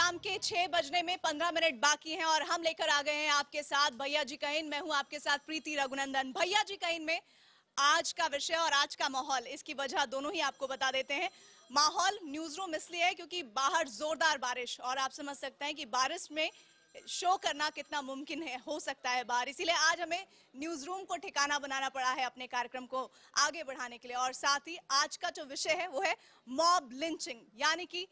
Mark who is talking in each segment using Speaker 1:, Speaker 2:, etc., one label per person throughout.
Speaker 1: शाम के 6 बजने में 15 मिनट बाकी हैं और हम लेकर आ गए हैं आपके साथ भैया जी का इन। मैं हूं आपके साथ प्रीति रघुनंदन। भैया जी का इन में आज का विषय और आज का माहौल, इसकी वजह दोनों ही आपको बता देते हैं। माहौल न्यूज रूम इसलिए है क्योंकि बाहर जोरदार बारिश, और आप समझ सकते हैं कि बारिश में शो करना कितना मुमकिन है, हो सकता है बाहर। इसीलिए आज हमें न्यूज रूम को ठिकाना बनाना पड़ा है अपने कार्यक्रम को आगे बढ़ाने के लिए। और साथ ही आज का जो विषय है वो है मॉब लिंचिंग, यानी कि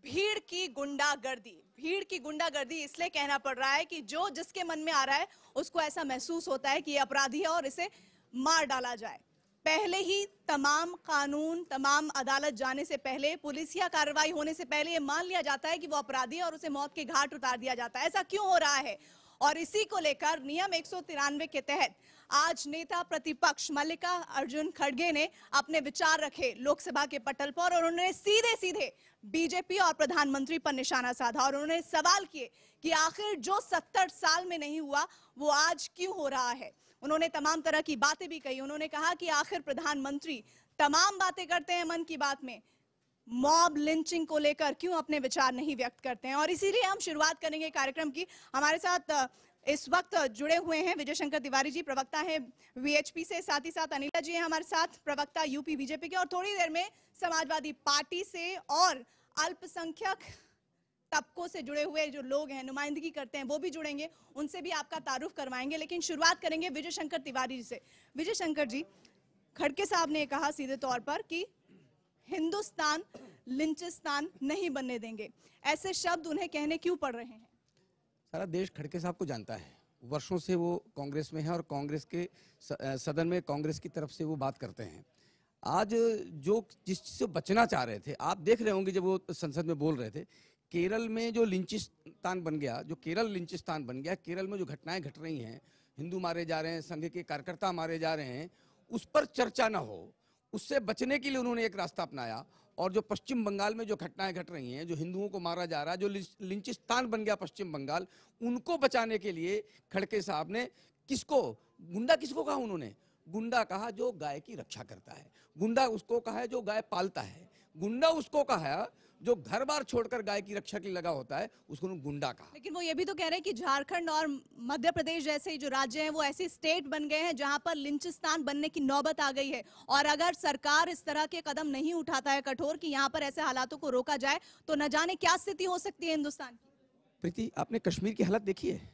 Speaker 1: भीड़ की गुंडागर्दी। भीड़ की गुंडागर्दी इसलिए कहना पड़ रहा है कि जो जिसके मन में आ रहा है उसको ऐसा महसूस होता है कि ये अपराधी है और इसे मार डाला जाए। पहले ही तमाम कानून, तमाम अदालत जाने से पहले, पुलिसिया कार्रवाई होने से पहले ये मान लिया जाता है कि वो अपराधी है और उसे मौत के घाट उतार दिया जाता है। ऐसा क्यों हो रहा है? और इसी को लेकर नियम 193 के तहत आज नेता प्रतिपक्ष मल्लिका अर्जुन खड़गे ने अपने विचार रखे लोकसभा के पटल पर, और उन्होंने सीधे सीधे बीजेपी और प्रधानमंत्री पर निशाना साधा और उन्होंने सवाल किए कि आखिर जो 70 साल में नहीं हुआ वो आज क्यों हो रहा है। उन्होंने तमाम तरह की बातें भी कही। उन्होंने कहा कि आखिर प्रधानमंत्री तमाम बातें करते हैं मन की बात में, मॉब लिंचिंग को लेकर क्यों अपने विचार नहीं व्यक्त करते हैं। और इसीलिए हम शुरुआत करेंगे कार्यक्रम की। हमारे साथ इस वक्त जुड़े हुए हैं विजय शंकर तिवारी जी, प्रवक्ता हैं वीएचपी से, साथ ही साथ अनिला जी हैं हमारे साथ, प्रवक्ता यूपी बीजेपी के, और थोड़ी देर में समाजवादी पार्टी से और अल्पसंख्यक तबकों से जुड़े हुए जो लोग हैं, नुमाइंदगी करते हैं, वो भी जुड़ेंगे, उनसे भी आपका तारुफ करवाएंगे। लेकिन शुरुआत करेंगे विजय शंकर तिवारी जी से। विजय शंकर जी, खड़गे साहब ने कहा सीधे तौर पर कि हिंदुस्तान लिंचिस्तान नहीं बनने देंगे। ऐसे शब्द उन्हें कहने क्यों पड़ रहे हैं?
Speaker 2: सारा देश खड़गे साहब को जानता है। वर्षों से वो कांग्रेस में है और कांग्रेस के सदन में कांग्रेस की तरफ से वो बात करते हैं। आज जो जिस चीज से बचना चाह रहे थे, आप देख रहे होंगे जब वो संसद में बोल रहे थे, केरल में जो लिंचिस्तान बन गया, जो केरल लिंचिस्तान बन गया, केरल में जो घटनाएं घट रही हैं, हिंदू मारे जा रहे हैं, संघ के कार्यकर्ता मारे जा रहे हैं, उस पर चर्चा ना हो, उससे बचने के लिए उन्होंने एक रास्ता अपनाया। और जो पश्चिम बंगाल में जो घटनाएं घट रही हैं, जो हिंदुओं को मारा जा रहा है, जो लिंचिस्तान बन गया पश्चिम बंगाल, उनको बचाने के लिए खड़गे साहब ने किसको गुंडा किसको कहा? उन्होंने गुंडा कहा जो गाय की रक्षा करता है, गुंडा उसको कहा है जो गाय पालता है, गुंडा उसको कहा जो घर बार छोड़कर गाय की रक्षा के लिए लगा होता है, उसको गुंडा कहा।
Speaker 1: लेकिन वो ये भी तो कह रहे हैं कि झारखंड और मध्य प्रदेश जैसे जो राज्य हैं वो ऐसे स्टेट बन गए हैं जहां पर लिंचिस्तान बनने की नौबत आ गई है, और अगर सरकार इस तरह के कदम नहीं उठाता है कठोर कि यहां पर ऐसे हालातों को रोका जाए, तो न जाने क्या स्थिति हो सकती है हिंदुस्तान की।
Speaker 2: प्रीति, आपने कश्मीर की हालत देखी है?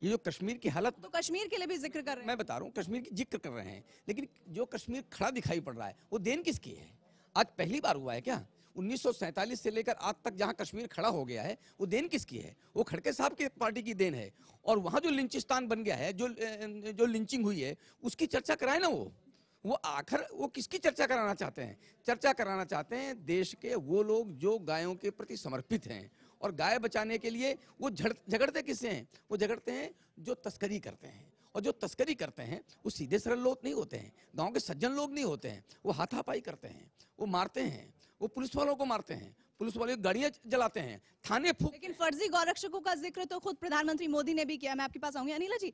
Speaker 2: ये जो कश्मीर की हालत,
Speaker 1: तो कश्मीर के लिए भी जिक्र कर रहे हैं।
Speaker 2: मैं बता रहा हूँ, कश्मीर की जिक्र कर रहे हैं, लेकिन जो कश्मीर खड़ा दिखाई पड़ रहा है वो देन किसकी है? आज पहली बार हुआ है क्या? 1947 से लेकर आज तक जहां कश्मीर खड़ा हो गया है, वो देन किसकी है? वो खड़गे साहब की पार्टी की देन है। और वहां जो लिंचिस्तान बन गया है, जो लिंचिंग हुई है, उसकी चर्चा कराए ना। वो आखिर वो किसकी चर्चा कराना चाहते हैं? चर्चा कराना चाहते हैं देश के वो लोग जो गायों के प्रति समर्पित हैं, और गाय बचाने के लिए वो झगड़ते किससे हैं? वो झगड़ते हैं जो तस्करी करते हैं, और जो तस्करी करते हैं वो सीधे सरल लोग नहीं होते हैं, गांव के सज्जन लोग नहीं होते हैं। वो हाथापाई करते हैं, वो मारते हैं, वो पुलिस वालों को मारते हैं, पुलिस वाले गाड़ियां जलाते हैं, थाने फूंक।
Speaker 1: लेकिन फर्जी गौरक्षकों का जिक्र तो खुद प्रधानमंत्री मोदी ने भी किया। मैं आपके पास आऊंगी अनिला जी।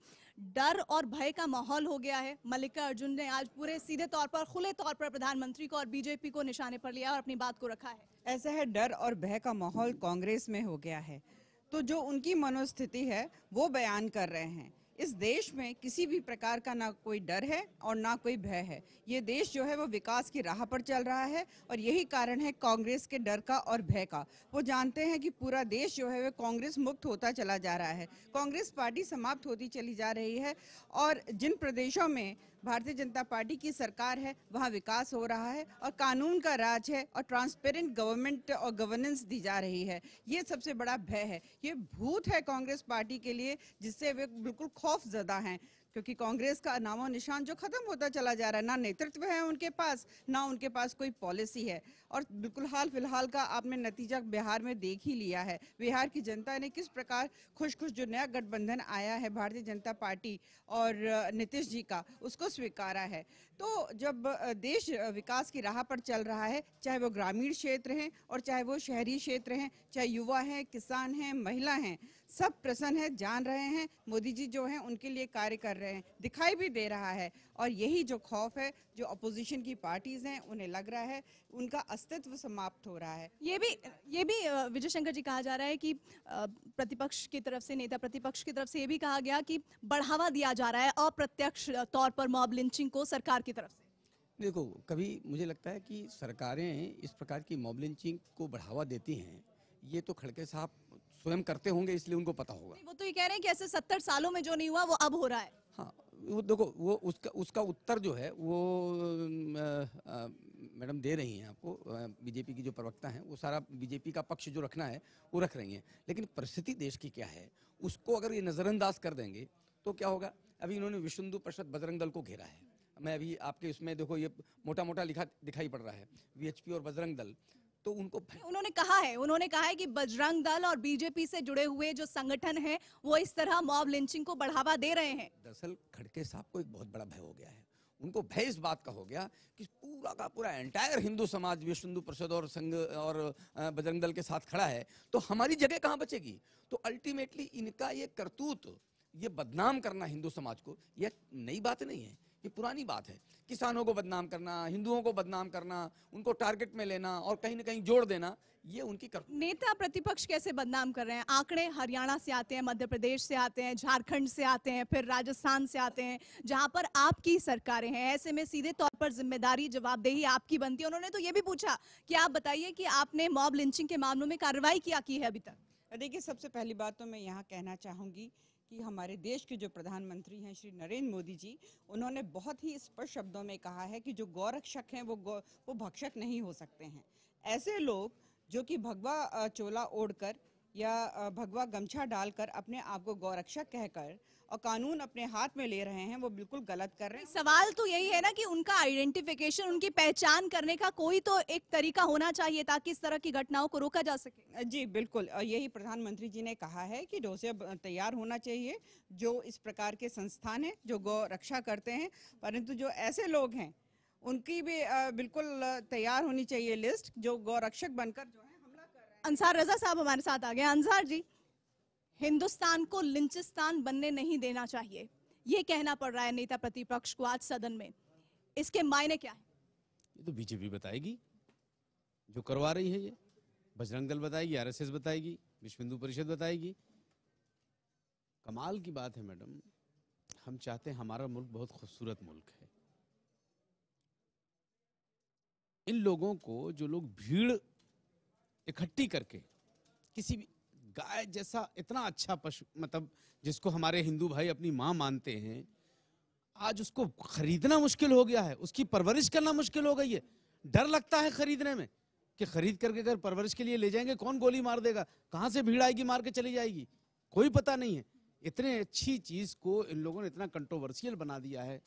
Speaker 1: डर और भय का माहौल हो गया है। मल्लिका अर्जुन ने आज पूरे सीधे तौर पर, खुले तौर पर प्रधानमंत्री को और बीजेपी को निशाने पर लिया और अपनी बात को रखा है।
Speaker 3: ऐसा है, डर और भय का माहौल कांग्रेस में हो गया है। तो जो उनकी मनोस्थिति है वो बयान कर रहे हैं। इस देश में किसी भी प्रकार का ना कोई डर है और ना कोई भय है। ये देश जो है वो विकास की राह पर चल रहा है, और यही कारण है कांग्रेस के डर का और भय का। वो जानते हैं कि पूरा देश जो है वो कांग्रेस मुक्त होता चला जा रहा है, कांग्रेस पार्टी समाप्त होती चली जा रही है, और जिन प्रदेशों में भारतीय जनता पार्टी की सरकार है वहाँ विकास हो रहा है, और कानून का राज है, और ट्रांसपेरेंट गवर्नमेंट और गवर्नेंस दी जा रही है। ये सबसे बड़ा भय है, ये भूत है कांग्रेस पार्टी के लिए, जिससे वे बिल्कुल खौफजदा हैं। क्योंकि कांग्रेस का नामो निशान जो खत्म होता चला जा रहा है, ना नेतृत्व है उनके पास, ना उनके पास कोई पॉलिसी है। और बिल्कुल हाल फिलहाल का आपने नतीजा बिहार में देख ही लिया है। बिहार की जनता ने किस प्रकार खुश जो नया गठबंधन आया है भारतीय जनता पार्टी और नीतीश जी का, उसको स्वीकारा है। तो जब देश विकास की राह पर चल रहा है, चाहे वो ग्रामीण क्षेत्र हैं और चाहे वो शहरी क्षेत्र हैं, चाहे युवा हैं, किसान हैं, महिला हैं, सब प्रसन्न है, जान रहे हैं मोदी जी जो हैं उनके लिए कार्य कर रहे हैं, दिखाई भी दे रहा है। और यही जो खौफ है, जो अपोजिशन की पार्टीज हैं उन्हें लग रहा है उनका अस्तित्व समाप्त हो रहा है।
Speaker 1: ये भी विजय शंकर जी कहा जा रहा है कि प्रतिपक्ष की तरफ से, नेता प्रतिपक्ष की तरफ से ये भी कहा गया कि बढ़ावा दिया जा रहा है अप्रत्यक्ष तौर पर मॉब लिंचिंग को सरकार की तरफ से।
Speaker 2: देखो, कभी मुझे लगता है कि सरकारें इस प्रकार की मॉब लिंचिंग को बढ़ावा देती हैं, ये तो खड़गे साहब स्वयं करते होंगे, इसलिए उनको पता होगा।
Speaker 1: वो तो ये कह रहे हैं कि ऐसे 70 सालों में जो नहीं हुआ वो अब हो रहा है।
Speaker 2: हाँ, वो देखो, वो उसका उत्तर जो है वो मैडम दे रही हैं आपको। बीजेपी की जो प्रवक्ता हैं वो सारा बीजेपी का पक्ष जो रखना है वो रख रही हैं, लेकिन परिस्थिति देश की क्या है उसको अगर ये नज़रअंदाज कर देंगे तो क्या होगा। अभी इन्होंने विश्व हिंदू परिषद बजरंग दल को घेरा है। मैं अभी आपके इसमें देखो, ये मोटा मोटा लिखा दिखाई पड़ रहा है वीएचपी और बजरंग दल। तो
Speaker 1: उन्होंने कहा है कि बजरंग दल और बीजेपी से जुड़े हुए जो संगठन हैं वो इस तरह मॉब लिंचिंग को बढ़ावा दे रहे हैं।
Speaker 2: दरअसल खड़गे साहब को एक बहुत बड़ा भय हो गया है। उनको भय इस बात का हो गया कि पूरा का पूरा एंटायर हिंदू समाज विश्व हिंदू परिषद और संघ और बजरंग दल के साथ खड़ा है, तो हमारी जगह कहाँ बचेगी। तो अल्टीमेटली इनका ये करतूत, ये बदनाम करना हिंदू समाज को, यह नई बात नहीं है, ये पुरानी बात है। किसानों को बदनाम करना, हिंदुओं को बदनाम करना, उनको टारगेट में लेना और कहीं ना कहीं जोड़ देना, ये उनकी
Speaker 1: नेता प्रतिपक्ष कैसे बदनाम कर रहे हैं। आंकड़े हरियाणा से आते हैं, मध्य प्रदेश से आते हैं, झारखंड से आते हैं, फिर राजस्थान से आते हैं, जहां पर आपकी सरकारें हैं। ऐसे में सीधे तौर पर जिम्मेदारी, जवाबदेही आपकी बनती है। उन्होंने तो ये भी पूछा कि आप बताइए कि आपने मॉब लिंचिंग के मामलों में कार्रवाई क्या की है अभी तक।
Speaker 3: देखिए, सबसे पहली बात तो मैं यहाँ कहना चाहूँगी कि हमारे देश के जो प्रधानमंत्री हैं श्री नरेंद्र मोदी जी, उन्होंने बहुत ही स्पष्ट शब्दों में कहा है कि जो गौरक्षक हैं वो भक्षक नहीं हो सकते हैं। ऐसे लोग जो कि भगवा चोला ओढ़कर या भगवा गमछा डालकर अपने आप को गौरक्षक कहकर और कानून अपने हाथ में ले रहे हैं, वो बिल्कुल गलत कर रहे हैं।
Speaker 1: सवाल तो यही है ना कि उनका आइडेंटिफिकेशन, उनकी पहचान करने का कोई तो एक तरीका होना चाहिए ताकि इस तरह की घटनाओं को रोका जा सके।
Speaker 3: जी बिल्कुल, और यही प्रधानमंत्री जी ने कहा है कि डोसे तैयार होना चाहिए जो इस प्रकार के संस्थान हैं जो गौ रक्षा करते हैं, परंतु जो ऐसे लोग हैं उनकी भी बिल्कुल तैयार होनी चाहिए लिस्ट, जो गौ रक्षक बनकर जो है हमला कर रहे हैं।
Speaker 1: अंसार रजा साहब हमारे साथ आ गए। अंसार जी, हिंदुस्तान को लिंचिस्तान बनने नहीं देना चाहिए, ये कहना पड़ रहा है नेता प्रतिपक्ष को आज सदन में। इसके मायने क्या है?
Speaker 4: ये तो बीजेपी बताएगी जो करवा रही है, ये बजरंग दल बताएगी, आरएसएस बताएगी, विश्व हिंदू परिषद बताएगी। कमाल की बात है मैडम, हम चाहते हैं हमारा मुल्क बहुत खूबसूरत मुल्क है। इन लोगों को, जो लोग भीड़ इकट्ठी करके किसी भी गाय जैसा इतना अच्छा पशु, मतलब जिसको हमारे हिंदू भाई अपनी मां मानते हैं, आज उसको खरीदना मुश्किल हो गया है, उसकी परवरिश करना मुश्किल हो गई है। डर लगता है खरीदने में कि खरीद करके अगर परवरिश के लिए ले जाएंगे कौन गोली मार देगा, कहां से भीड़ आएगी मार के चली जाएगी, कोई पता नहीं है। इतने अच्छी चीज को इन लोगों ने इतना कंट्रोवर्शियल बना दिया है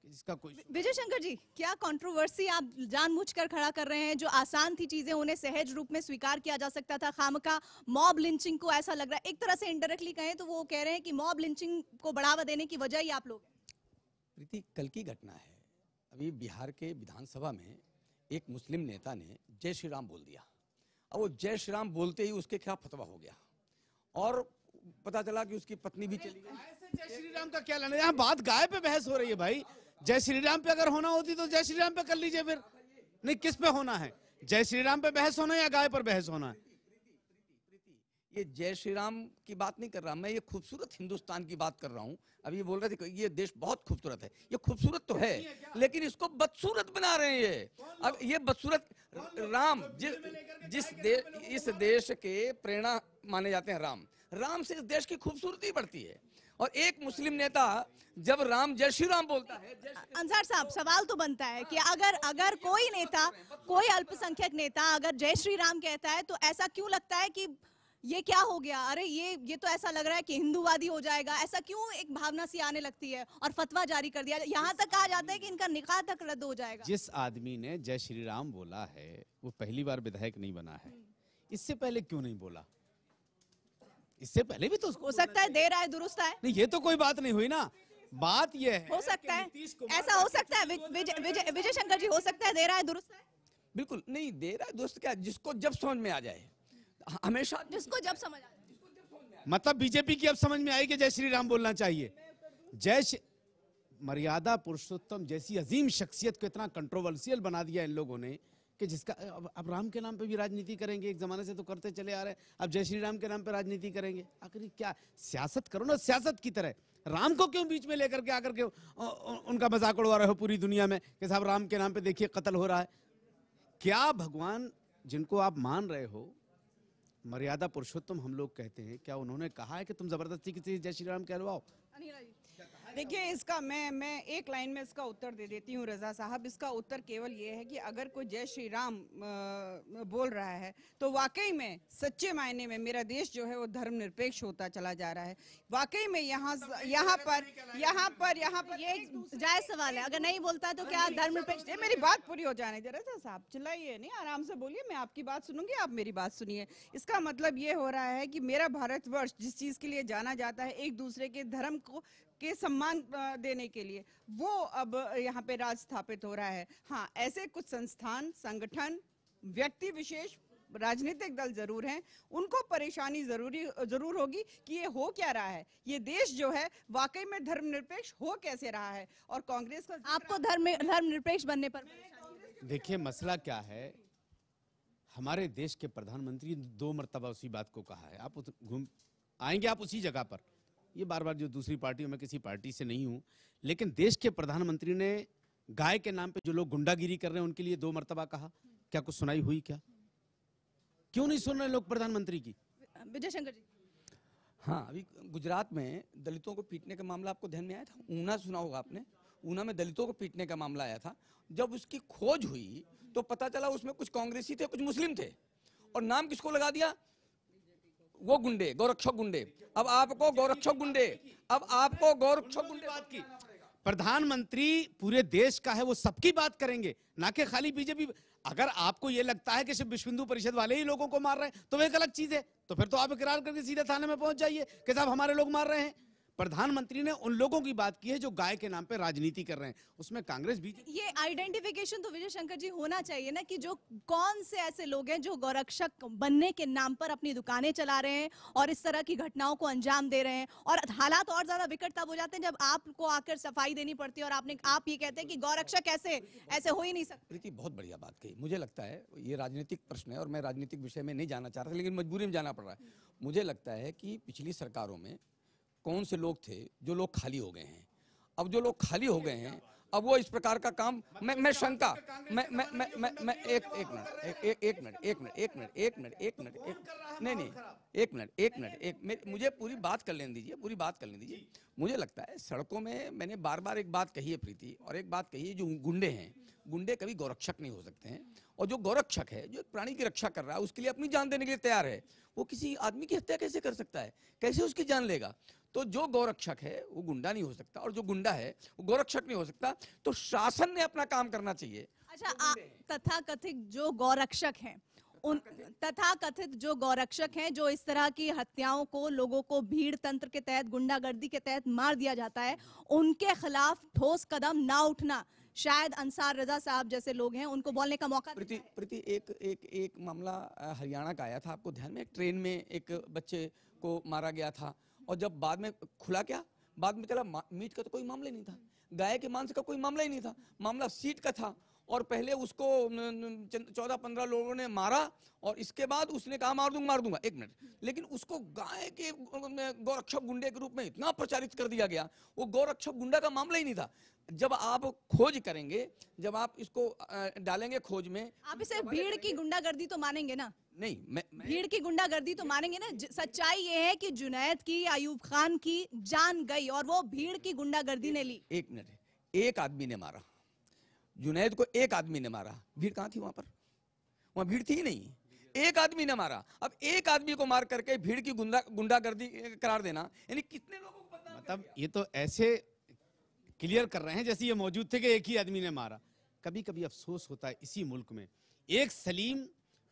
Speaker 4: कि जिसका कोई।
Speaker 1: विजय शंकर जी, क्या कंट्रोवर्सी आप जानबूझकर खड़ा कर रहे हैं? जो आसान थी चीजें उन्हें सहज रूप में स्वीकार किया जा सकता था, खामखा मॉब लिंचिंग को ऐसा लग रहा है। एक तरह से इनडायरेक्टली कहें तो वो कह रहे हैं कि मॉब लिंचिंग को बढ़ावा देने की वजह ही आप लोग हैं।
Speaker 2: प्रीति, कल की घटना है, अभी बिहार के विधानसभा में एक मुस्लिम नेता ने जय श्री राम बोल दिया, और वो जय श्री राम बोलते ही उसके खिलाफ फतवा हो गया और पता चला कि उसकी पत्नी भी चली गई।
Speaker 4: जय श्री राम का क्या लेना, यहाँ बात गाय पे बहस हो रही है भाई। जय श्री राम पे अगर होना होती तो जय श्री राम पे कर लीजिए, फिर नहीं किस पे होना है? जय श्री राम पे बहस होना है या गाय पर बहस होना है?
Speaker 2: ये जय श्री राम की बात नहीं कर रहा मैं, ये खूबसूरत हिंदुस्तान की बात कर रहा हूँ। अभी ये बोल रहे थे कि ये देश बहुत खूबसूरत है, ये खूबसूरत तो है लेकिन इसको बदसूरत बना रहे हैं ये। अब ये बदसूरत राम, इस देश के प्रेरणा माने जाते हैं राम से इस देश की खूबसूरती बढ़ती है। और एक मुस्लिम नेता जब राम जय श्री राम बोलता है।
Speaker 1: अंसार साहब, सवाल तो बनता है कि अगर कोई नेता, कोई अल्पसंख्यक नेता अगर जय श्री राम कहता है तो ऐसा क्यों लगता है कि ये क्या हो गया, अरे ये तो ऐसा लग रहा है कि हिंदूवादी हो जाएगा, ऐसा क्यों एक भावना सी आने लगती है और फतवा जारी कर दिया। यहाँ तक कहा जाता है कि इनका निकाह तक रद्द हो जाएगा।
Speaker 4: जिस आदमी ने जय श्री राम बोला है वो पहली बार विधायक नहीं बना है, इससे पहले क्यों नहीं बोला? इससे पहले भी तो
Speaker 1: हो सकता है देर आए दुरुस्त आए।
Speaker 4: नहीं, ये तो कोई बात नहीं हुई ना। बात ये है,
Speaker 1: हो सकता है ऐसा हो सकता है विजय शंकर जी, हो सकता है देर आए दुरुस्त आए।
Speaker 2: बिल्कुल नहीं, देर आए दुरुस्त क्या, जिसको जब समझ में आ जाए, हमेशा
Speaker 1: जिसको जब समझ आ जाए।
Speaker 4: मतलब बीजेपी की अब समझ में आई कि जय श्री राम बोलना चाहिए। मर्यादा पुरुषोत्तम जैसी अजीम शख्सियत को इतना कंट्रोवर्शियल बना दिया इन लोगों ने कि जिसका अब राम के नाम पे भी राजनीति करेंगे। एक जमाने से तो करते चले आ रहे हैं, अब जय श्री राम के नाम पे राजनीति करेंगे। आखिर क्या सियासत करो ना सियासत की तरह, राम को क्यों बीच में लेकर के आकर के उनका मजाक उड़वा रहे हो पूरी दुनिया में कि साहब राम के नाम पे देखिए कत्ल हो रहा है। क्या भगवान जिनको आप मान रहे हो मर्यादा पुरुषोत्तम हम लोग कहते हैं, क्या उन्होंने कहा है कि तुम जबरदस्ती किसी जय श्री राम कहलवाओ?
Speaker 3: देखिए, इसका मैं एक लाइन में इसका उत्तर दे देती हूँ रजा साहब। इसका उत्तर केवल ये है कि अगर कोई जय श्री राम बोल रहा है तो वाकई में सच्चे मायने में मेरा देश जो है वो धर्मनिरपेक्ष होता चला जा रहा है। वाकई में यहाँ पर
Speaker 1: ये एक जायज सवाल है, अगर नहीं बोलता है तो क्या धर्मनिरपेक्ष?
Speaker 3: मेरी बात पूरी हो जाने दे रजा साहब, चिल्लाइए नहीं, आराम से बोलिए, मैं आपकी बात सुनूंगी, आप मेरी बात सुनिए। इसका मतलब ये हो रहा है कि मेरा भारतवर्ष जिस चीज के लिए जाना जाता है, एक दूसरे के धर्म को के सम्मान देने के लिए, वो अब यहाँ पे राज स्थापित हो रहा है। हाँ, ऐसे कुछ संस्थान, संगठन, व्यक्ति विशेष, राजनीतिक दल जरूर हैं, उनको परेशानी जरूर होगी कि ये हो क्या रहा है, ये देश जो है वाकई में धर्मनिरपेक्ष हो कैसे रहा है। और कांग्रेस का
Speaker 1: आपको धर्मनिरपेक्ष बनने पर
Speaker 4: देखिए मसला क्या है, हमारे देश के प्रधानमंत्री 2 मरतबा उसी बात को कहा है। आप घूम आएंगे आप उसी जगह पर, ये बार बार जो दूसरी पार्टी, मैं किसी पार्टी से नहीं हूं, लेकिन देश के प्रधानमंत्री ने गाय के नाम पे जो लोग गुंडागिरी कर रहे हैं उनके लिए 2 मरतबा कहा। क्या कुछ सुनाई हुई? क्या क्यों नहीं सुन रहे लोग प्रधानमंत्री की?
Speaker 1: विजय शंकर जी।
Speaker 2: हाँ, अभी गुजरात में दलितों को पीटने का मामला आपको ध्यान में आया था? ऊना सुना होगा आपने, ऊना में दलितों को पीटने का मामला आया था। जब उसकी खोज हुई तो पता चला उसमें कुछ कांग्रेसी थे, कुछ मुस्लिम थे, और नाम किसको लगा दिया? वो गुंडे, गोरक्षक गुंडे। अब आपको गोरक्षक गुंडे बात की।
Speaker 4: प्रधानमंत्री पूरे देश का है, वो सबकी बात करेंगे, ना कि खाली बीजेपी। अगर आपको ये लगता है कि सिर्फ विश्व हिंदू परिषद वाले ही लोगों को मार रहे हैं तो वो एक अलग चीज है, तो फिर तो आप इकरार करके सीधे थाने में पहुंच जाइए कि साहब हमारे लोग मार रहे हैं। प्रधानमंत्री ने उन लोगों की बात की है जो गाय के नाम पे राजनीति कर रहे हैं, उसमें कांग्रेस भी।
Speaker 1: ये आइडेंटिफिकेशन तो विजय शंकर जी होना चाहिए ना, कि जो कौन से ऐसे लोग हैं जो गोरक्षक बनने के नाम पर अपनी दुकानें चला रहे हैं और इस तरह की घटनाओं को अंजाम दे रहे हैं। और हालात और ज्यादा विकट तब हो जाते हैं जब आपको आकर सफाई देनी पड़ती है और आप ये कहते हैं कि गोरक्षक ऐसे हो ही नहीं सकते।
Speaker 2: प्रीति बहुत बढ़िया बात कही। मुझे लगता है ये राजनीतिक प्रश्न है और मैं राजनीतिक विषय में नहीं जाना चाह रहा था, लेकिन मजबूरी में जाना पड़ रहा है। मुझे लगता है कि पिछली सरकारों में कौन से लोग थे जो लोग खाली हो गए हैं। अब जो लोग खाली हो गए हैं, अब वो इस प्रकार का काम, मैं शंका, मैं मुझे पूरी बात कर लेने दीजिए। मुझे लगता है सड़कों में मैंने बार बार एक बात कही है प्रीति, और एक बात कही है, जो गुंडे हैं, गुंडे कभी गोरक्षक नहीं हो सकते हैं। और जो गोरक्षक है, जो एक प्राणी की रक्षा कर रहा है, उसके लिए अपनी जान देने के लिए तैयार है, वो किसी आदमी की हत्या कैसे कर सकता है? कैसे उसकी जान लेगा? तो जो गोरक्षक है वो गुंडा नहीं हो सकता, और जो गुंडा है वो गोरक्षक नहीं हो सकता। तो शासन ने अपना काम करना चाहिए।
Speaker 1: अच्छा, तथाकथित जो गोरक्षक हैं, तथाकथित जो गोरक्षक हैं, जो इस तरह की हत्याओं को, लोगों को भीड़ तंत्र के तहत, गुंडागर्दी के तहत मार दिया जाता है, उनके खिलाफ ठोस कदम ना उठना, शायद अंसार रजा साहब जैसे लोग हैं उनको बोलने का मौका।
Speaker 2: प्रीति एक मामला हरियाणा का आया था, आपको ध्यान में? ट्रेन में एक बच्चे को मारा गया था, और जब बाद में खुला, क्या बाद में चला, मीट का तो कोई मामला ही नहीं था, गाय के मांस का कोई मामला ही नहीं था, मामला सीट का था। और पहले उसको 14-15 लोगों ने मारा, और इसके बाद उसने कहा मार दूंगा। एक मिनट, लेकिन उसको गाय के गोरक्षक गुंडे के रूप में इतना प्रचारित कर दिया गया, वो गोरक्षक गुंडा का मामला ही नहीं था। जब आप खोज करेंगे, जब आप इसको डालेंगे खोज में,
Speaker 1: आप इसे भीड़ की गुंडागर्दी तो मानेंगे ना?
Speaker 2: नहीं, मैं
Speaker 1: भीड़ की गुंडागर्दी तो मानेंगे ना? सच्चाई ये है कि जुनैद की, अयूब खान की जान गई और वो भीड़ की गुंडागर्दी ने ली।
Speaker 2: एक मिनट, एक आदमी ने मारा जुनैद को, एक आदमी ने मारा, भीड़ कहाँ थी वहां पर? वहां भीड़ थी ही नहीं, एक आदमी ने मारा। अब एक आदमी को मार करके भीड़ की गुंडागर्दी करार देना, यानी कितने लोगों को बदनाम?
Speaker 4: मतलब ये तो ऐसे क्लियर कर रहे हैं जैसे ये मौजूद थे कि एक ही आदमी ने मारा। कभी कभी अफसोस होता है इसी मुल्क में, एक सलीम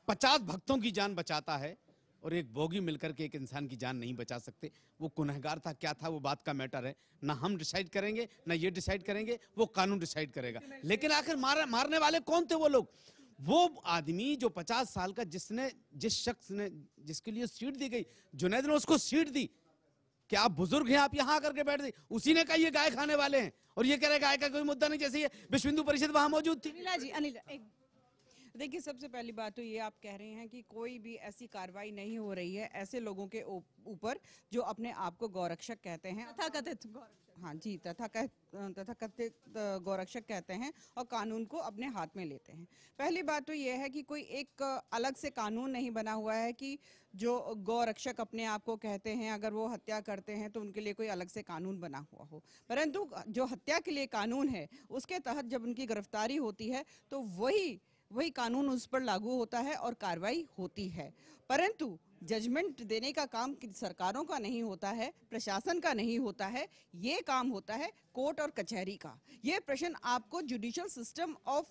Speaker 4: 50 भक्तों की जान बचाता है और एक बोगी मिलकर के एक इंसान की जान नहीं बचा सकते। वो गुनहगार था, क्या था, वो बात का मैटर है, ना हम डिसाइड करेंगे, ना ये डिसाइड करेंगे, वो कानून डिसाइड करेगा। लेकिन आखिर मारने वाले कौन थे वो लोग? वो आदमी जो 50 साल का, जिस शख्स ने, जिसके लिए सीट दी गई, जुनैद ने उसको सीट दी, कि आप बुजुर्ग हैं, आप यहाँ आकर के बैठ गए। उसी ने कहा ये गाय खाने वाले हैं और ये कह रहे गाय का कोई मुद्दा नहीं, जैसे ये विश्व हिंदू परिषद वहां मौजूद थी।
Speaker 1: अनिला जी, अनिला
Speaker 3: देखिए, सबसे पहली बात तो ये आप कह रहे हैं कि कोई भी ऐसी कार्रवाई नहीं हो रही है ऐसे लोगों के ऊपर जो अपने आप को गौरक्षक कहते हैं,
Speaker 1: तथाकथित
Speaker 3: हाँ जी, तथाकथित गौरक्षक कहते हैं और कानून को अपने हाथ में लेते हैं। पहली बात तो ये है कि कोई एक अलग से कानून नहीं बना हुआ है कि जो गौरक्षक अपने आप को कहते हैं अगर वो हत्या करते हैं तो उनके लिए कोई अलग से कानून बना हुआ हो, परंतु जो हत्या के लिए कानून है उसके तहत जब उनकी गिरफ्तारी होती है तो वही कानून उस पर लागू होता है और कार्रवाई होती है। परंतु जजमेंट देने का काम सरकारों का नहीं होता है, प्रशासन का नहीं होता है, ये काम होता है कोर्ट और कचहरी का। ये प्रश्न आपको judicial system of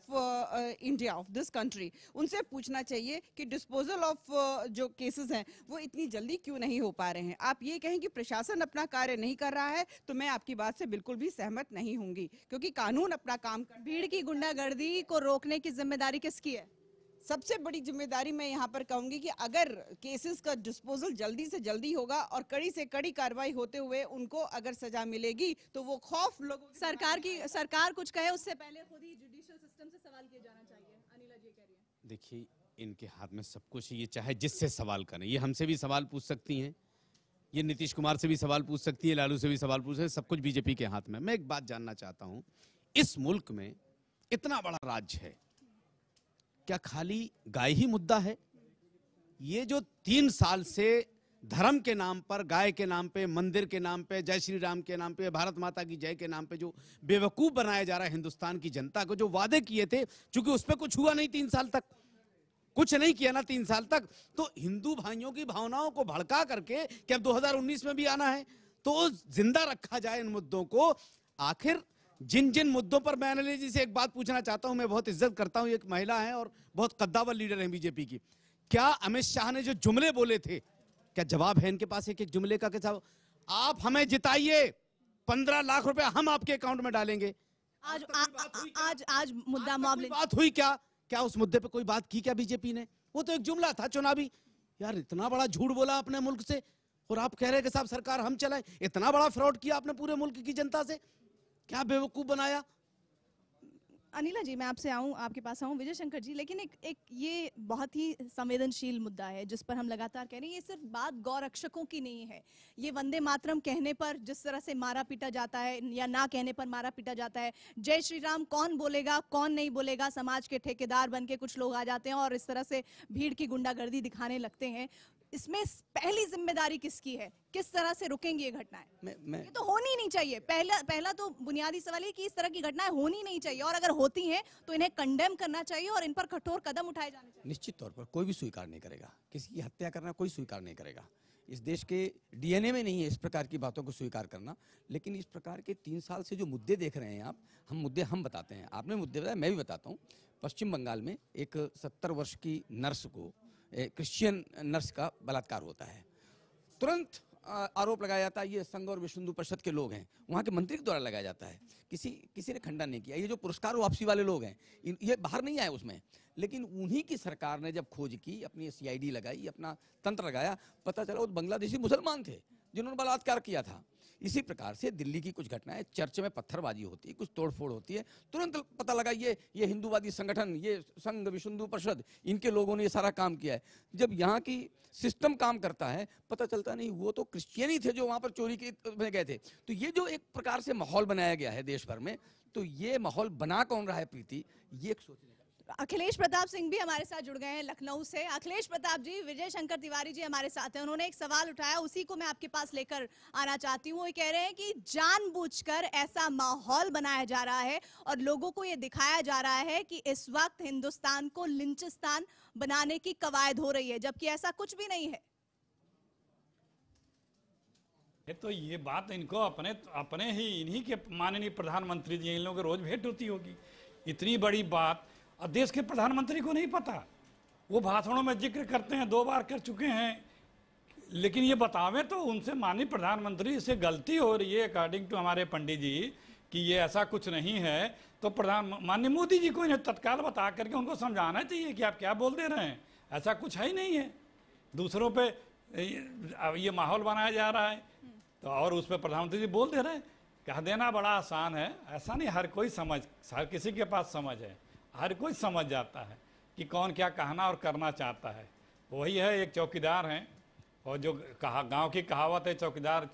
Speaker 3: India, of this country, उनसे पूछना चाहिए कि डिस्पोजल ऑफ जो केसेस हैं वो इतनी जल्दी क्यों नहीं हो पा रहे हैं। आप ये कहें कि प्रशासन अपना कार्य नहीं कर रहा है तो मैं आपकी बात से बिल्कुल भी सहमत नहीं होंगी, क्योंकि कानून अपना काम कर।
Speaker 1: भीड़ की गुंडागर्दी को रोकने की जिम्मेदारी किसकी है?
Speaker 3: सबसे बड़ी जिम्मेदारी मैं यहाँ पर कहूंगी कि अगर केसेस का डिस्पोजल जल्दी से जल्दी होगा और कड़ी से कड़ी कार्रवाई होते हुए उनको अगर सजा मिलेगी तो वो खौफ लोगों
Speaker 1: सरकार कुछ कहे उससे पहले खुद ही जुडिशियल सिस्टम से सवाल किया जाना चाहिए। अनिला जी कह रही है।
Speaker 4: देखिए, इनके हाथ में सब कुछ, ये चाहे जिससे सवाल करें, ये हमसे भी सवाल पूछ सकती हैं, ये नीतीश कुमार से भी सवाल पूछ सकती है, लालू से भी सवाल पूछ सकती है, सब कुछ बीजेपी के हाथ में। मैं एक बात जानना चाहता हूं, इस मुल्क में इतना बड़ा राज्य है, क्या खाली गाय ही मुद्दा है? ये जो 3 साल से धर्म के नाम पर, गाय के नाम पे, मंदिर के नाम पे, जय श्री राम के नाम पे, भारत माता की जय के नाम पे जो बेवकूफ बनाया जा रहा है हिंदुस्तान की जनता को, जो वादे किए थे, चूंकि उस पर कुछ हुआ नहीं 3 साल तक, कुछ नहीं किया ना 3 साल तक, तो हिंदू भाइयों की भावनाओं को भड़का करके कि अब 2019 में भी आना है तो जिंदा रखा जाए इन मुद्दों को। आखिर जिन जिन मुद्दों पर, मैं अनिल जी से एक बात पूछना चाहता हूं, मैं बहुत इज्जत करता हूं, एक महिला है और बहुत कद्दावर लीडर हैं बीजेपी की, क्या अमित शाह ने जो जुमले बोले थे, क्या जवाब है इनके पास एक एक जुमले का? कैसा, आप हमें जिताइए, 15 लाख रुपए हम आपके अकाउंट में डालेंगे।
Speaker 1: आज मुद्दा मामले
Speaker 4: बात हुई क्या उस मुद्दे पे कोई बात की क्या बीजेपी ने? वो तो एक जुमला था चुनावी। यार, इतना बड़ा झूठ बोला अपने मुल्क से और आप कह रहे हैं कि साहब सरकार हम चलाएं। इतना बड़ा फ्रॉड किया आपने पूरे मुल्क की जनता से, क्या बेवकूफ बनाया।
Speaker 1: अनिला जी, मैं आपके पास आऊं विजय शंकर जी, लेकिन एक ये बहुत ही संवेदनशील मुद्दा है जिस पर हम लगातार कह रहे हैं। ये सिर्फ बात गौरक्षकों की नहीं है, ये वंदे मातरम कहने पर जिस तरह से मारा पीटा जाता है या ना कहने पर मारा पीटा जाता है, जय श्री राम कौन बोलेगा कौन नहीं बोलेगा, समाज के ठेकेदार बन के कुछ लोग आ जाते हैं और इस तरह से भीड़ की गुंडागर्दी दिखाने लगते हैं। इसमें पहली जिम्मेदारी किसकी है? किस तरह से रुकेंगी ये घटनाएं? ये तो होनी नहीं चाहिए। पहला तो बुनियादी सवाल है कि इस तरह की घटनाएं होनी नहीं चाहिए और अगर होती हैं तो इन्हें कंडेम करना चाहिए और इन पर कठोर कदम उठाए जाने चाहिए।
Speaker 2: निश्चित तौर पर कोई भी स्वीकार नहीं करेगा, किसी की हत्या करना कोई स्वीकार नहीं करेगा। इस देश के डीएनए में नहीं है इस प्रकार की बातों को स्वीकार करना। लेकिन इस प्रकार के 3 साल से जो मुद्दे देख रहे हैं आप, हम बताते हैं, आपने मुद्दे बताया, मैं भी बताता हूँ। पश्चिम बंगाल में एक 70 वर्ष की नर्स को, क्रिश्चियन नर्स का बलात्कार होता है। तुरंत आरोप लगाया जाता है ये संघ और विश्व हिंदू परिषद के लोग हैं, वहाँ के मंत्री के द्वारा लगाया जाता है। किसी ने खंडन नहीं किया। ये जो पुरस्कार वापसी वाले लोग हैं, ये बाहर नहीं आए उसमें, लेकिन उन्हीं की सरकार ने जब खोज की, अपनी सीआईडी लगाई, अपना तंत्र लगाया, पता चला वो बांग्लादेशी मुसलमान थे जिन्होंने बलात्कार किया था। इसी प्रकार से दिल्ली की कुछ घटनाएं, चर्च में पत्थरबाजी होती है, कुछ तोड़फोड़ होती है, तुरंत पता लगा ये हिंदूवादी संगठन, ये संघ विश्व हिंदू परिषद, इनके लोगों ने ये सारा काम किया है। जब यहाँ की सिस्टम काम करता है, पता चलता नहीं वो तो क्रिश्चियन ही थे जो वहाँ पर चोरी में गए थे। तो ये जो एक प्रकार से माहौल बनाया गया है देश भर में, तो ये माहौल बना कौन रहा है प्रीति, ये एक सोचने।
Speaker 1: अखिलेश प्रताप सिंह भी हमारे साथ जुड़ गए हैं लखनऊ से। अखिलेश प्रताप जी, विजय शंकर तिवारी जी हमारे साथ हैं, उन्होंने एक सवाल उठाया, उसी को मैं आपके पास लेकर आना चाहती हूँ। वो कह रहे हैं कि जानबूझकर ऐसा माहौल बनाया जा रहा है और लोगों को ये दिखाया जा रहा है कि इस वक्त हिंदुस्तान को लिंचिस्तान बनाने की कवायद हो रही है, जबकि ऐसा कुछ भी नहीं है।
Speaker 5: तो ये बात इनको अपने ही इन्हीं के माननीय प्रधानमंत्री जी, इन लोगों की रोज भेंट होती होगी। इतनी बड़ी बात और देश के प्रधानमंत्री को नहीं पता। वो भाषणों में जिक्र करते हैं, 2 बार कर चुके हैं, लेकिन ये बतावें तो उनसे माननीय प्रधानमंत्री, इससे गलती हो रही है अकॉर्डिंग टू हमारे पंडित जी कि ये ऐसा कुछ नहीं है। तो माननीय मोदी जी को इन्हें तत्काल बता करके उनको समझाना चाहिए कि आप क्या बोल दे रहे हैं, ऐसा कुछ है ही नहीं है। दूसरों पे ये माहौल बनाया जा रहा है। तो और उस पर प्रधानमंत्री जी बोल दे रहे हैं। कह देना बड़ा आसान है, ऐसा नहीं, हर किसी के पास समझ है, हर कोई समझ जाता है कि कौन क्या कहना और करना चाहता है। वही है, एक चौकीदार हैं और जो गांव की कहावत है, चौकीदार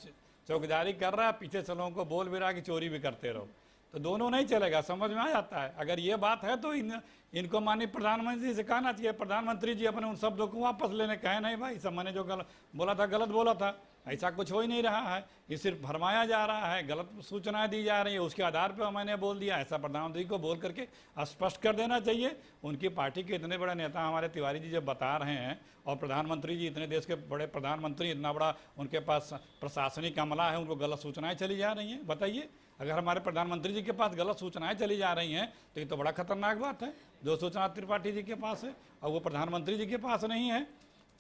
Speaker 5: चौकीदारी कर रहा है, पीछे से लोगों को बोल भी रहा है कि चोरी भी करते रहो, तो दोनों नहीं चलेगा, समझ में आ जाता है। अगर ये बात है तो इनको माननीय प्रधानमंत्री से कहना चाहिए, प्रधानमंत्री जी अपने उन शब्दों को वापस लेने, कहे नहीं भाई सब मैंने जो गलत बोला था, ऐसा कुछ हो ही नहीं रहा है, ये सिर्फ भरमाया जा रहा है, गलत सूचनाएं दी जा रही है, उसके आधार पर मैंने बोल दिया, ऐसा प्रधानमंत्री को बोल करके स्पष्ट कर देना चाहिए। उनकी पार्टी के इतने बड़े नेता हमारे तिवारी जी जब बता रहे हैं, और प्रधानमंत्री जी इतने देश के बड़े प्रधानमंत्री, इतना बड़ा उनके पास प्रशासनिक अमला है, उनको गलत सूचनाएं चली जा रही हैं, बताइए अगर हमारे प्रधानमंत्री जी के पास गलत सूचनाएं चली जा रही हैं तो ये तो बड़ा खतरनाक बात है। जो सूचना त्रिपाठी जी के पास है और वो प्रधानमंत्री जी के पास नहीं है,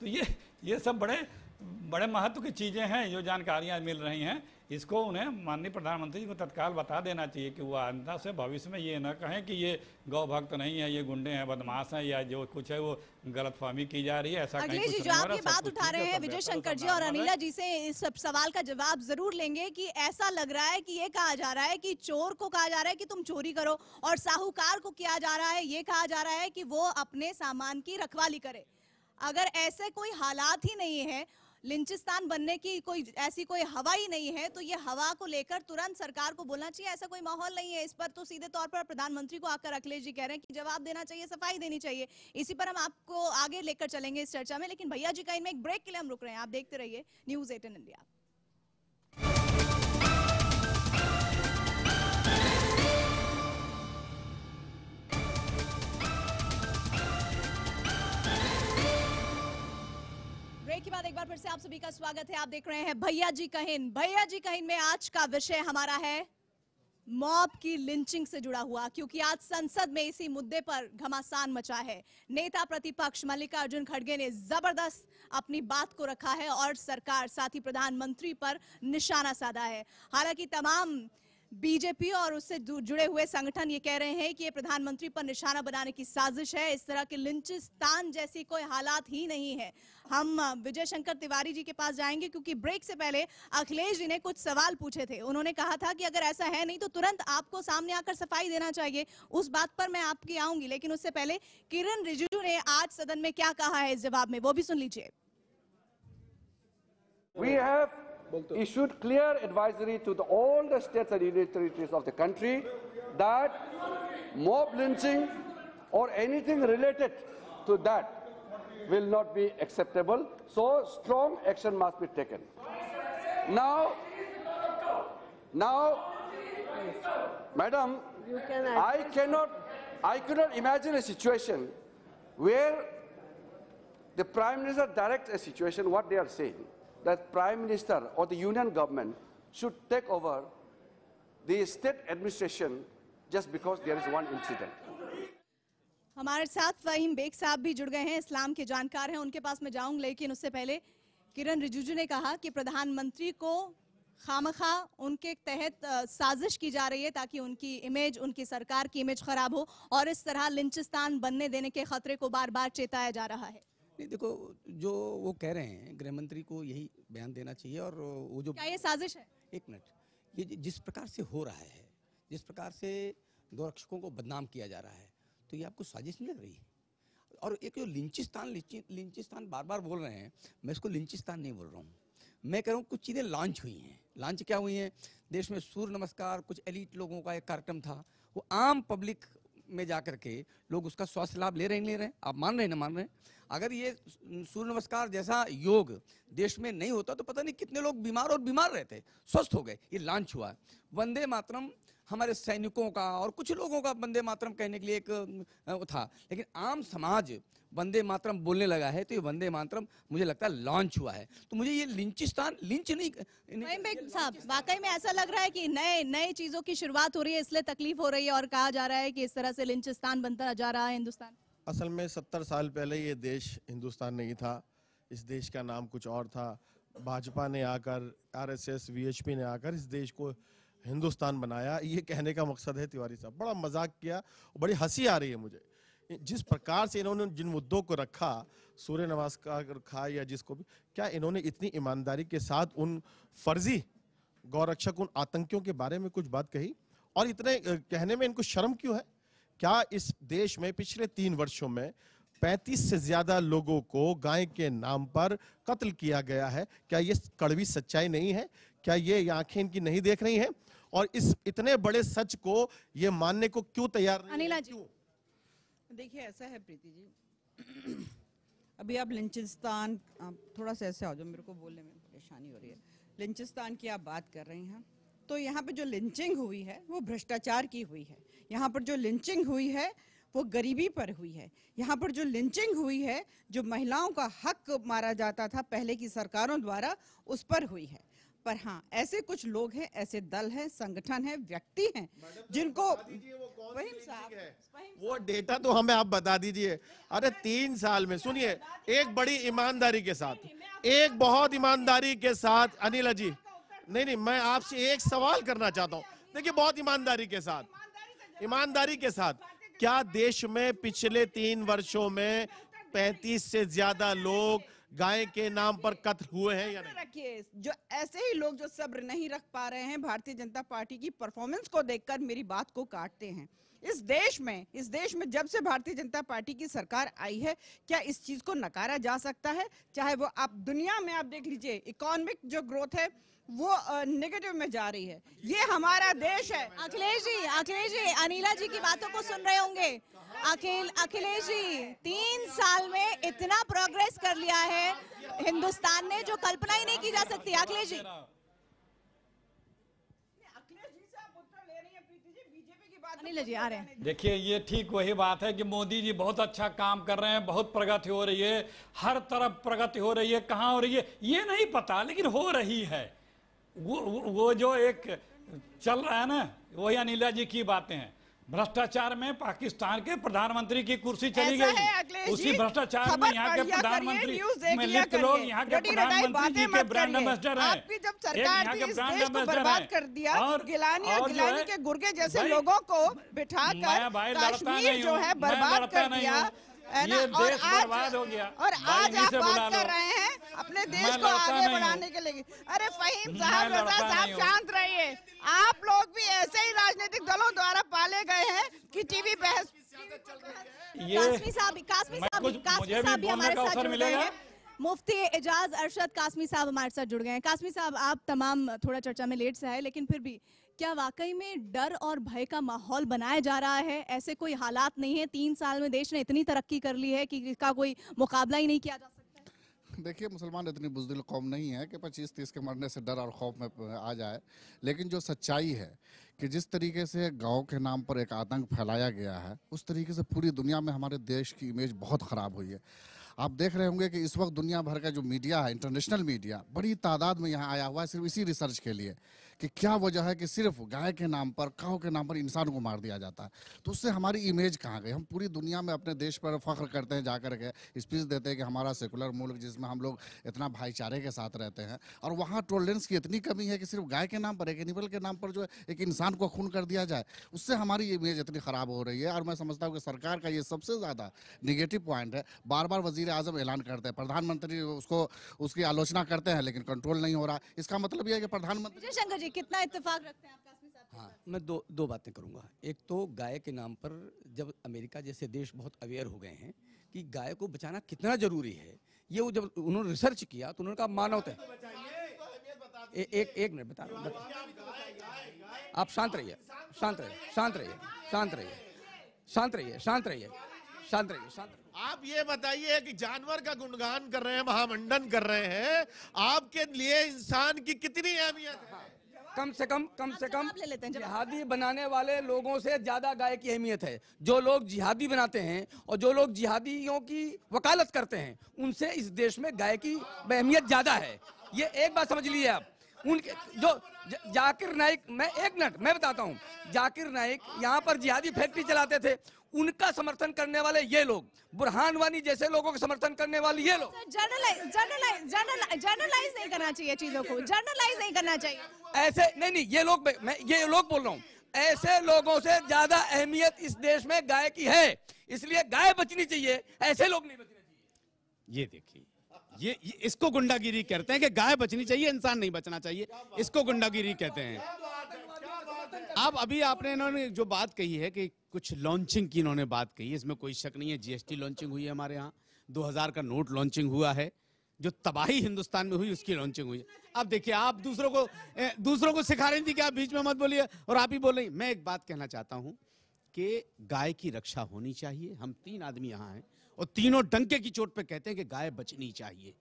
Speaker 5: तो ये सब बड़े महत्व की चीज़ें हैं जो जानकारियां मिल रही हैं। इसको उन्हें माननीय प्रधानमंत्री जी को तत्काल बता देना चाहिए कि वो आइंदा से भविष्य में ये न कहें कि ये गौ भक्त नहीं है, ये गुंडे हैं, बदमाश हैं, या जो कुछ है वो गलतफहमी की जा रही है, ऐसा
Speaker 1: अखिलेश जी, जो आप ये बात उठा रहे हैं विजय शंकर जी और अनिला जी से इस सवाल का जवाब जरूर लेंगे कि ऐसा लग रहा है कि ये कहा जा रहा है कि चोर को कहा जा रहा है कि तुम चोरी करो, और साहूकार को किया जा रहा है, ये कहा जा रहा है कि वो अपने सामान की रखवाली करे। अगर ऐसे कोई हालात ही नहीं है, लिंचिस्तान बनने की ऐसी कोई हवा ही नहीं है, तो ये हवा को लेकर तुरंत सरकार को बोलना चाहिए। ऐसा कोई माहौल नहीं है, इस पर तो सीधे तौर पर प्रधानमंत्री को आकर अखिलेश जी कह रहे हैं कि जवाब देना चाहिए, सफाई देनी चाहिए। इसी पर हम आपको आगे लेकर चलेंगे इस चर्चा में, लेकिन भैया जी का इनमें एक ब्रेक के लिए हम रुक रहे हैं। आप देखते रहिए न्यूज़ 18 इंडिया। ब्रेक के बाद एक बार फिर से आप सभी का स्वागत है। आप देख रहे हैं भैया जी कहिन। भैया जी कहिन में आज का विषय हमारा है मॉब की लिंचिंग से जुड़ा हुआ, क्योंकि आज संसद में इसी मुद्दे पर घमासान मचा है। नेता प्रतिपक्ष मल्लिकार्जुन खड़गे ने जबरदस्त अपनी बात को रखा है और सरकार साथ ही प्रधानमंत्री पर निशाना साधा है। हालांकि तमाम बीजेपी और उससे जुड़े हुए संगठन ये कह रहे हैं कि ये प्रधानमंत्री पर निशाना बनाने की साजिश है। इस तरह के लिंचिस्तान जैसी कोई हालात ही नहीं है। हम विजय शंकर तिवारी जी के पास जाएंगे, क्योंकि ब्रेक से पहले अखिलेश जी ने कुछ सवाल पूछे थे। उन्होंने कहा था कि अगर ऐसा है नहीं तो तुरंत आपको सामने आकर सफाई देना चाहिए। उस बात पर मैं आपकी आऊंगी, लेकिन उससे पहले किरण रिजिजू ने आज सदन में क्या कहा है इस जवाब में, वो भी सुन लीजिए।
Speaker 6: We have issued clear advisory to all the states and union territories of the country that mob lynching or anything related to that will not be acceptable. So strong action must be taken. Now, Madam, I cannot imagine a situation where the Prime Minister directs a situation, what they are saying, that Prime Minister or the Union government should take over the state administration just because there is one incident.
Speaker 1: हमारे साथ Faheem bag साहब भी जुड़ गए हैं, इस्लाम के जानकार हैं, उनके पास मैं जाऊंगी, लेकिन उससे पहले किरण रिजिजू ने कहा कि प्रधानमंत्री को खामखा उनके तहत साजिश की जा रही है ताकि उनकी इमेज, उनकी सरकार की इमेज खराब हो, और इस तरह लिंचिस्तान बनने देने के खतरे को बार बार चेताया जा रहा है।
Speaker 2: नहीं, देखो जो वो कह रहे हैं, गृह मंत्री को यही बयान देना चाहिए। और वो जो
Speaker 1: क्या ये साजिश है?
Speaker 2: एक मिनट, ये जिस प्रकार से हो रहा है, जिस प्रकार से गौरक्षकों को बदनाम किया जा रहा है, तो ये आपको साजिश नहीं लग रही? और एक जो लिंचिस्तान बार बार बोल रहे हैं, मैं इसको लिंचिस्तान नहीं बोल रहा हूँ, मैं कह रहा हूँ कुछ चीज़ें लॉन्च हुई हैं। लॉन्च क्या हुई हैं? देश में सूर्य नमस्कार कुछ एलिट लोगों का एक कार्यक्रम था, वो आम पब्लिक में जाकर के लोग उसका स्वास्थ्य लाभ ले रहे हैं, नहीं ले रहे हैं? आप मान रहे हैं ना मान रहे हैं? अगर ये सूर्य नमस्कार जैसा योग देश में नहीं होता तो पता नहीं कितने लोग बीमार रहते, स्वस्थ हो गए। ये लॉन्च हुआ। वंदे मातरम हमारे सैनिकों का और कुछ लोगों का वंदे मातरम कहने के लिए एक था, लेकिन आम समाज वंदे मातरम बोलने लगा है, तो ये वंदे मातरम मुझे लगता है लॉन्च हुआ है। तो मुझे ये लिंचिस्तान लिंच नहीं
Speaker 1: साहब, वाकई में ऐसा लग रहा है कि नए चीजों की शुरुआत हो रही है, इसलिए तकलीफ हो रही है और कहा जा रहा है कि इस तरह से लिंचिस्तान बनता जा रहा है हिंदुस्तान।
Speaker 7: असल में 70 साल पहले ये देश हिंदुस्तान नहीं था, इस देश का नाम कुछ और था। भाजपा ने आकर, आरएसएस, वीएचपी ने आकर इस देश को हिंदुस्तान बनाया। ये कहने का मकसद है तिवारी साहब, बड़ा मजाक किया और बड़ी हंसी आ रही है मुझे जिस प्रकार से इन्होंने जिन मुद्दों को रखा, सूर्य नमस्कार रखा या जिसको भी, क्या इन्होंने इतनी ईमानदारी के साथ उन फर्जी गौरक्षक उन आतंकियों के बारे में कुछ बात कही, और इतने कहने में इनको शर्म क्यों है? क्या इस देश में पिछले 3 वर्षों में 35 से ज्यादा लोगों को गाय के नाम पर कत्ल किया गया है? क्या ये कड़वी सच्चाई नहीं है? क्या ये आंखें इनकी नहीं देख रही हैं? और इस इतने बड़े सच को ये मानने को क्यों तैयार नहीं
Speaker 1: अनिला
Speaker 7: है?
Speaker 1: जी।
Speaker 7: क्यों?
Speaker 3: देखिए ऐसा है प्रीति जी, अभी आप लिंचिस्तान, आप थोड़ा सा ऐसे आओ जो मेरे को बोलने में परेशानी हो रही है। लिंचिस्तान की आप बात कर रही हैं, तो यहाँ पे जो लिंचिंग हुई है वो भ्रष्टाचार की हुई है। यहाँ पर जो लिंचिंग हुई है वो गरीबी पर हुई है। यहाँ पर जो लिंचिंग हुई है, जो महिलाओं का हक मारा जाता था पहले की सरकारों द्वारा, उस पर हुई है। पर हाँ, ऐसे कुछ लोग हैं, ऐसे दल हैं, संगठन हैं, व्यक्ति हैं जिनको
Speaker 7: फहीम साहब, वो डेटा तो हमें आप बता दीजिए। अरे 3 साल में, सुनिए, एक बड़ी ईमानदारी के साथ, एक बहुत ईमानदारी के साथ, अनिला जी, नहीं, मैं आपसे एक सवाल करना चाहता हूँ। देखिए, बहुत ईमानदारी के साथ, क्या देश में पिछले 3 वर्षों में 35 से ज्यादा लोग गाय के नाम पर कत्ल हुए हैं या नहीं?
Speaker 3: रखिए, जो ऐसे ही लोग जो सब्र नहीं रख पा रहे हैं भारतीय जनता पार्टी की परफॉर्मेंस को देखकर मेरी बात को काटते हैं। इस देश में जब से भारतीय जनता पार्टी की सरकार आई है, क्या इस चीज को नकारा जा सकता है? चाहे वो आप दुनिया में आप देख लीजिए, इकोनॉमिक जो ग्रोथ है वो नेगेटिव में जा रही है। ये हमारा देश है।
Speaker 1: अखिलेश जी अनिला जी की बातों को सुन रहे होंगे। अखिलेश जी, 3 साल में इतना प्रोग्रेस कर लिया है हिंदुस्तान ने जो कल्पना ही नहीं की जा सकती। अखिलेश जी अनिल जी आ रहे हैं।
Speaker 5: देखिए, ये ठीक वही बात है कि मोदी जी बहुत अच्छा काम कर रहे हैं, बहुत प्रगति हो रही है, हर तरफ प्रगति हो रही है। कहाँ हो रही है ये नहीं पता, लेकिन हो रही है। वो जो एक चल रहा है ना, वही अनिला जी की बातें हैं। भ्रष्टाचार में पाकिस्तान के प्रधानमंत्री की कुर्सी चली गई। उसी भ्रष्टाचार में यहाँ के प्रधानमंत्री में लिप्त लोग यहाँ के प्रधानमंत्री जी के ब्रांड एम्बेसडर हैं।
Speaker 3: आपकी जब सरकार थी इस देश को बर्बाद कर दिया, गिलानी और गिलानी के गुर्गे जैसे लोगों को बिठाकर कश्मीर जो है बर्बाद कर दिया, है ना? और
Speaker 5: बर्बाद हो गया।
Speaker 3: और आज आप बात कर रहे हैं अपने देश को आगे बढ़ाने के लिए। अरे फहीम साहब, साहब शांत रहिए। आप लोग भी ऐसे ही राजनीतिक दलों द्वारा पाले गए हैं कि टीवी बहस।
Speaker 1: कासमी साहब भी हमारे साथ जुड़ गए हैं। मुफ्ती एजाज अरशद कासमी साहब हमारे साथ जुड़ गए हैं। कासमी साहब, आप तमाम थोड़ा चर्चा में लेट से आए, लेकिन फिर भी क्या वाकई में डर और भय का माहौल बनाया जा रहा है? ऐसे कोई हालात नहीं है, 3 साल में देश ने इतनी तरक्की कर ली है कि इसका कोई मुकाबला ही नहीं किया जा सकता।
Speaker 8: देखिए, मुसलमान इतनी बुज़दिल कौम नहीं है कि 25-30 के मरने से डर और खौफ में आ जाए। लेकिन जो सच्चाई है कि जिस तरीके से गांव के नाम पर एक आतंक फैलाया गया है, उस तरीके से पूरी दुनिया में हमारे देश की इमेज बहुत ख़राब हुई है। आप देख रहे होंगे कि इस वक्त दुनिया भर का जो मीडिया है, इंटरनेशनल मीडिया, बड़ी तादाद में यहाँ आया हुआ है सिर्फ इसी रिसर्च के लिए कि क्या वजह है कि सिर्फ गाय के नाम पर, काऊ के नाम पर इंसान को मार दिया जाता है। तो उससे हमारी इमेज कहाँ गई? हम पूरी दुनिया में अपने देश पर फख्र करते हैं, जाकर के स्पीच देते हैं कि हमारा सेकुलर मुल्क जिसमें हम लोग इतना भाईचारे के साथ रहते हैं, और वहाँ टॉलरेंस की इतनी कमी है कि सिर्फ गाय के नाम पर, एक एनिमल के नाम पर जो है एक इंसान को खून कर दिया जाए, उससे हमारी इमेज इतनी ख़राब हो रही है। और मैं समझता हूँ कि सरकार का ये सबसे ज़्यादा निगेटिव पॉइंट है। बार बार वज़ीर आज़म ऐलान करते हैं, प्रधानमंत्री उसकी आलोचना करते हैं, लेकिन कंट्रोल नहीं हो रहा। इसका मतलब यह है कि प्रधानमंत्री।
Speaker 1: शंकर जी, कितना इत्तेफाक रखते हैं आप कासमी साहब?
Speaker 2: हाँ, मैं दो बातें करूंगा। एक तो गाय के नाम पर जब अमेरिका जैसे देश बहुत अवेयर हो गए हैं कि गाय को बचाना कितना जरूरी है, ये वो जब उन्होंने रिसर्च किया तो उन्होंने कहा मानवता है। एक मिनट बता रहा हूँ, आप शांत रहिए, शांत रहिए, शांत रहिए, शांत रहिए, शांत रहिए, शांत रहिए, शांत रहिए, शांत रहिए।
Speaker 7: आप ये बताइए कि जानवर का गुणगान कर रहे हैं, महामंडन कर रहे हैं, आपके लिए इंसान की कितनी अहमियत है?
Speaker 2: कम से कम जिहादी बनाने वाले लोगों से ज्यादा गाय की अहमियत है। जो लोग जिहादी बनाते हैं और जो लोग जिहादियों की वकालत करते हैं, उनसे इस देश में गाय की अहमियत ज्यादा है। ये एक बात समझ लीजिए आप। उनके जो जाकिर नाइक, मैं एक मिनट मैं बताता हूँ, जाकिर नाइक यहाँ पर जिहादी फैक्ट्री चलाते थे, उनका समर्थन करने वाले ये लोग, बुरहान वानी जैसे लोगों का समर्थन करने वाले ये लोग।
Speaker 1: जर्नलाइज नहीं करना चाहिए चीजों को, जर्नलाइज नहीं करना चाहिए।
Speaker 2: ऐसे नहीं, ये लोग, मैं ये लोग बोल रहा हूँ, ऐसे लोगों से ज्यादा अहमियत इस देश में गाय की है, इसलिए गाय बचनी चाहिए, ऐसे लोग नहीं बचने चाहिए।
Speaker 4: ये देखिए, ये इसको गुंडागिरी कहते हैं कि गाय बचनी चाहिए, इंसान नहीं बचना चाहिए, इसको गुंडागिरी कहते हैं। अब अभी आपने इन्होंने जो बात कही है कि कुछ लॉन्चिंग की इन्होंने बात कही है, इसमें कोई शक नहीं है। जीएसटी लॉन्चिंग हुई है हमारे यहाँ, 2000 का नोट लॉन्चिंग हुआ है, जो तबाही हिंदुस्तान में हुई उसकी लॉन्चिंग हुई है। अब देखिए, आप दूसरों को सिखा रही थी कि आप बीच में मत बोलिए और आप ही बोल रही। मैं एक बात कहना चाहता हूं कि गाय की रक्षा होनी चाहिए। हम 3 आदमी यहाँ हैं और तीनों डंके की चोट पे कहते हैं कि गाय बचनी चाहिए,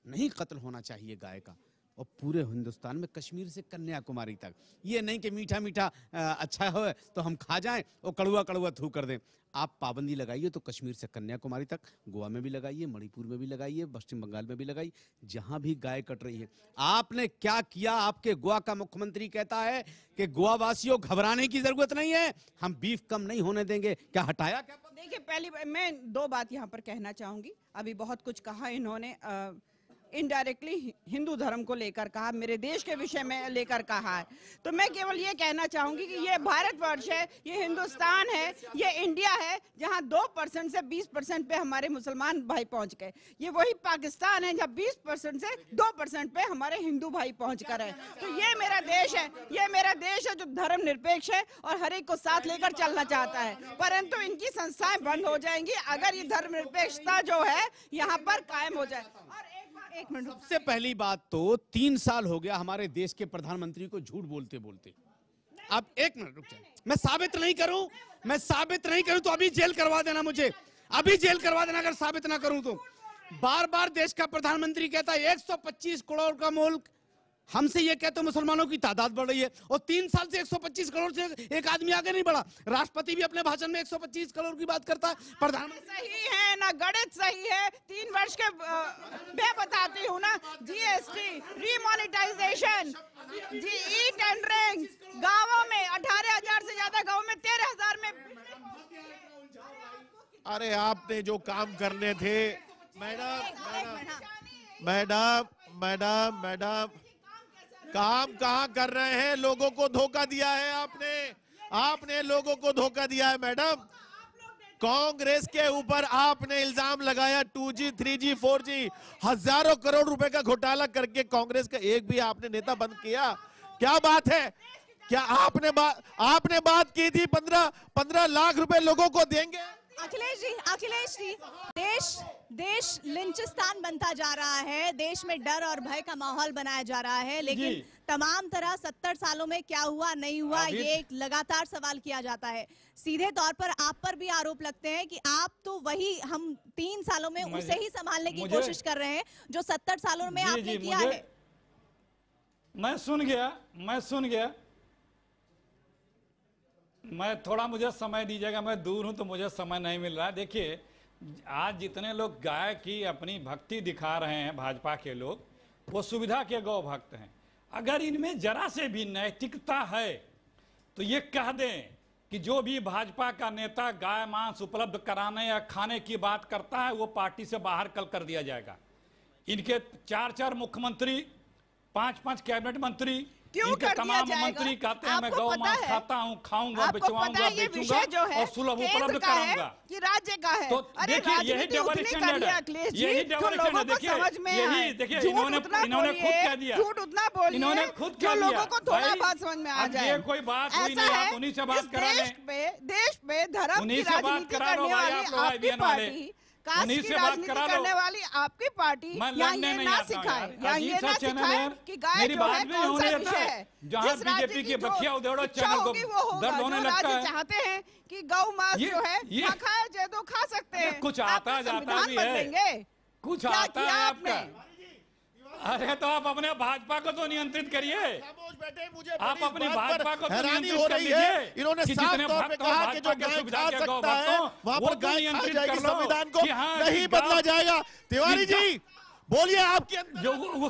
Speaker 4: नहीं कत्ल होना चाहिए गाय का। और पूरे हिंदुस्तान में कश्मीर से कन्याकुमारी तक, ये नहीं कि मीठा मीठा अच्छा हो तो हम खा जाएं और कड़वा कड़वा थू कर दें। आप पाबंदी लगाइए तो कश्मीर से कन्याकुमारी तक, गोवा में भी लगाइए, मणिपुर में भी लगाइए, पश्चिम बंगाल में भी लगाइए, जहां भी गाय कट रही है। आपने क्या किया? आपके गोवा का मुख्यमंत्री कहता है कि गोवा वासियों घबराने की जरूरत नहीं है, हम बीफ कम नहीं होने देंगे। क्या हटाया क्या?
Speaker 3: देखिए, पहली मैं 2 बात यहाँ पर कहना चाहूंगी। अभी बहुत कुछ कहा इन्होंने, इनडायरेक्टली हिंदू धर्म को लेकर कहा, मेरे देश के विषय में लेकर कहा है। तो मैं केवल ये कहना चाहूंगी कि ये भारतवर्ष है, ये हिंदुस्तान है, ये इंडिया है, जहां 2% से 20% पे हमारे मुसलमान भाई पहुंच गए। ये वही पाकिस्तान है जहां 20% से 2% पे हमारे हिंदू भाई पहुंच कर है। तो ये मेरा देश है, ये मेरा देश है जो धर्म निरपेक्ष है और हर एक को साथ लेकर चलना चाहता है। परंतु इनकी संस्थाएं बंद हो जाएंगी अगर ये धर्म निरपेक्षता जो है यहाँ पर कायम हो जाए। और एक मिनट,
Speaker 4: सबसे पहली बात तो 3 साल हो गया हमारे देश के प्रधानमंत्री को झूठ बोलते बोलते। अब 1 मिनट रुक जाए, मैं साबित नहीं करूं तो अभी जेल करवा देना, मुझे अभी जेल करवा देना अगर साबित ना करूं तो। बार बार देश का प्रधानमंत्री कहता है 125 करोड़ का मुल्क, हमसे ये कहते मुसलमानों की तादाद बढ़ रही है, और 3 साल से 125 करोड़ से एक आदमी आगे नहीं बढ़ा। राष्ट्रपति भी अपने भाषण में 125 करोड़ की बात करता है, प्रधानमंत्री
Speaker 3: सही है ना, गणित सही है। 3 वर्ष के मैं बताती हूँ ना, जीएसटी, रीमोनेटाइजेशन, ई टेंडरिंग, गाँवों में 18,000 से ज्यादा, गाँव में 13,000 में।
Speaker 7: अरे आपने जो काम करने थे मैडम, काम कहाँ कर रहे हैं? लोगों को धोखा दिया है आपने लोगों को धोखा दिया है मैडम। कांग्रेस के ऊपर आपने इल्जाम लगाया 2G, 3G, 4G, हजारों करोड़ रुपए का घोटाला करके कांग्रेस का एक भी आपने नेता बंद किया? क्या बात है? क्या आपने बात की थी 15 लाख रुपए लोगों को देंगे?
Speaker 1: अखिलेश जी, देश लिंचिस्तान बनता जा रहा है, देश में डर और भय का माहौल बनाया जा रहा है, लेकिन तमाम तरह 70 सालों में क्या हुआ नहीं हुआ ये एक लगातार सवाल किया जाता है। सीधे तौर पर आप पर भी आरोप लगते हैं कि आप तो वही हम 3 सालों में उसे ही संभालने की कोशिश कर रहे हैं जो 70 सालों में आपने किया है।
Speaker 5: मैं सुन गया, मैं थोड़ा, मुझे समय दीजिएगा, मैं दूर हूं तो मुझे समय नहीं मिल रहा है। देखिए, आज जितने लोग गाय की अपनी भक्ति दिखा रहे हैं भाजपा के लोग, वो सुविधा के गौ भक्त हैं। अगर इनमें जरा से भी नैतिकता है तो ये कह दें कि जो भी भाजपा का नेता गाय मांस उपलब्ध कराने या खाने की बात करता है वो पार्टी से बाहर कल कर दिया जाएगा। इनके 4 मुख्यमंत्री, 5 कैबिनेट मंत्री, इनके तमाम मंत्री कहते हैं मैं गौ मांस खाता हूँ, खाऊंगा, बेचवाऊंगा, बेचूंगा और सुलभ उपलब्ध कराऊंगा।
Speaker 3: ये राज्य का है।
Speaker 5: तो देखिए, यही डबल स्टैंडर्ड है, देखिए इन्होंने खुद कह दिया, इन्होंने खुद कह दिया,
Speaker 3: लोगों को थोड़ा बात समझ में आ जाए।
Speaker 5: ये कोई बात हुई नहीं, आप उन्हीं से बात करा लें,
Speaker 3: देश पे धर्म की राजनीति करने वाली आपकी पार्टी, कास्ट की राजनीति करने वाली आपकी पार्टी यहाँ ये ना सिखाए, यहाँ ये ना सिखाए कि गाय जो है कौन सा विषय है।
Speaker 5: जहाँ बीजेपी की बखिया उधेड़ो चैनल को दर्द होने लगता है।
Speaker 3: चाहते हैं कि गौ मांस जो है ना खाया जाए तो खा सकते हैं।
Speaker 5: कुछ आता जाता भी है, कुछ आता है आपका। अरे तो आप अपने भाजपा को तो नियंत्रित करिए, आप अपनी भाजपा को तो नियंत्रित कर लीजिए।
Speaker 7: इन्होंने साफ तौर पे कहा कि जो गाय खा सकता है वहां पर गाय खा जाएगी, संविधान को नहीं बदला जाएगा। तिवारी जी बोलिए, आपके
Speaker 5: जो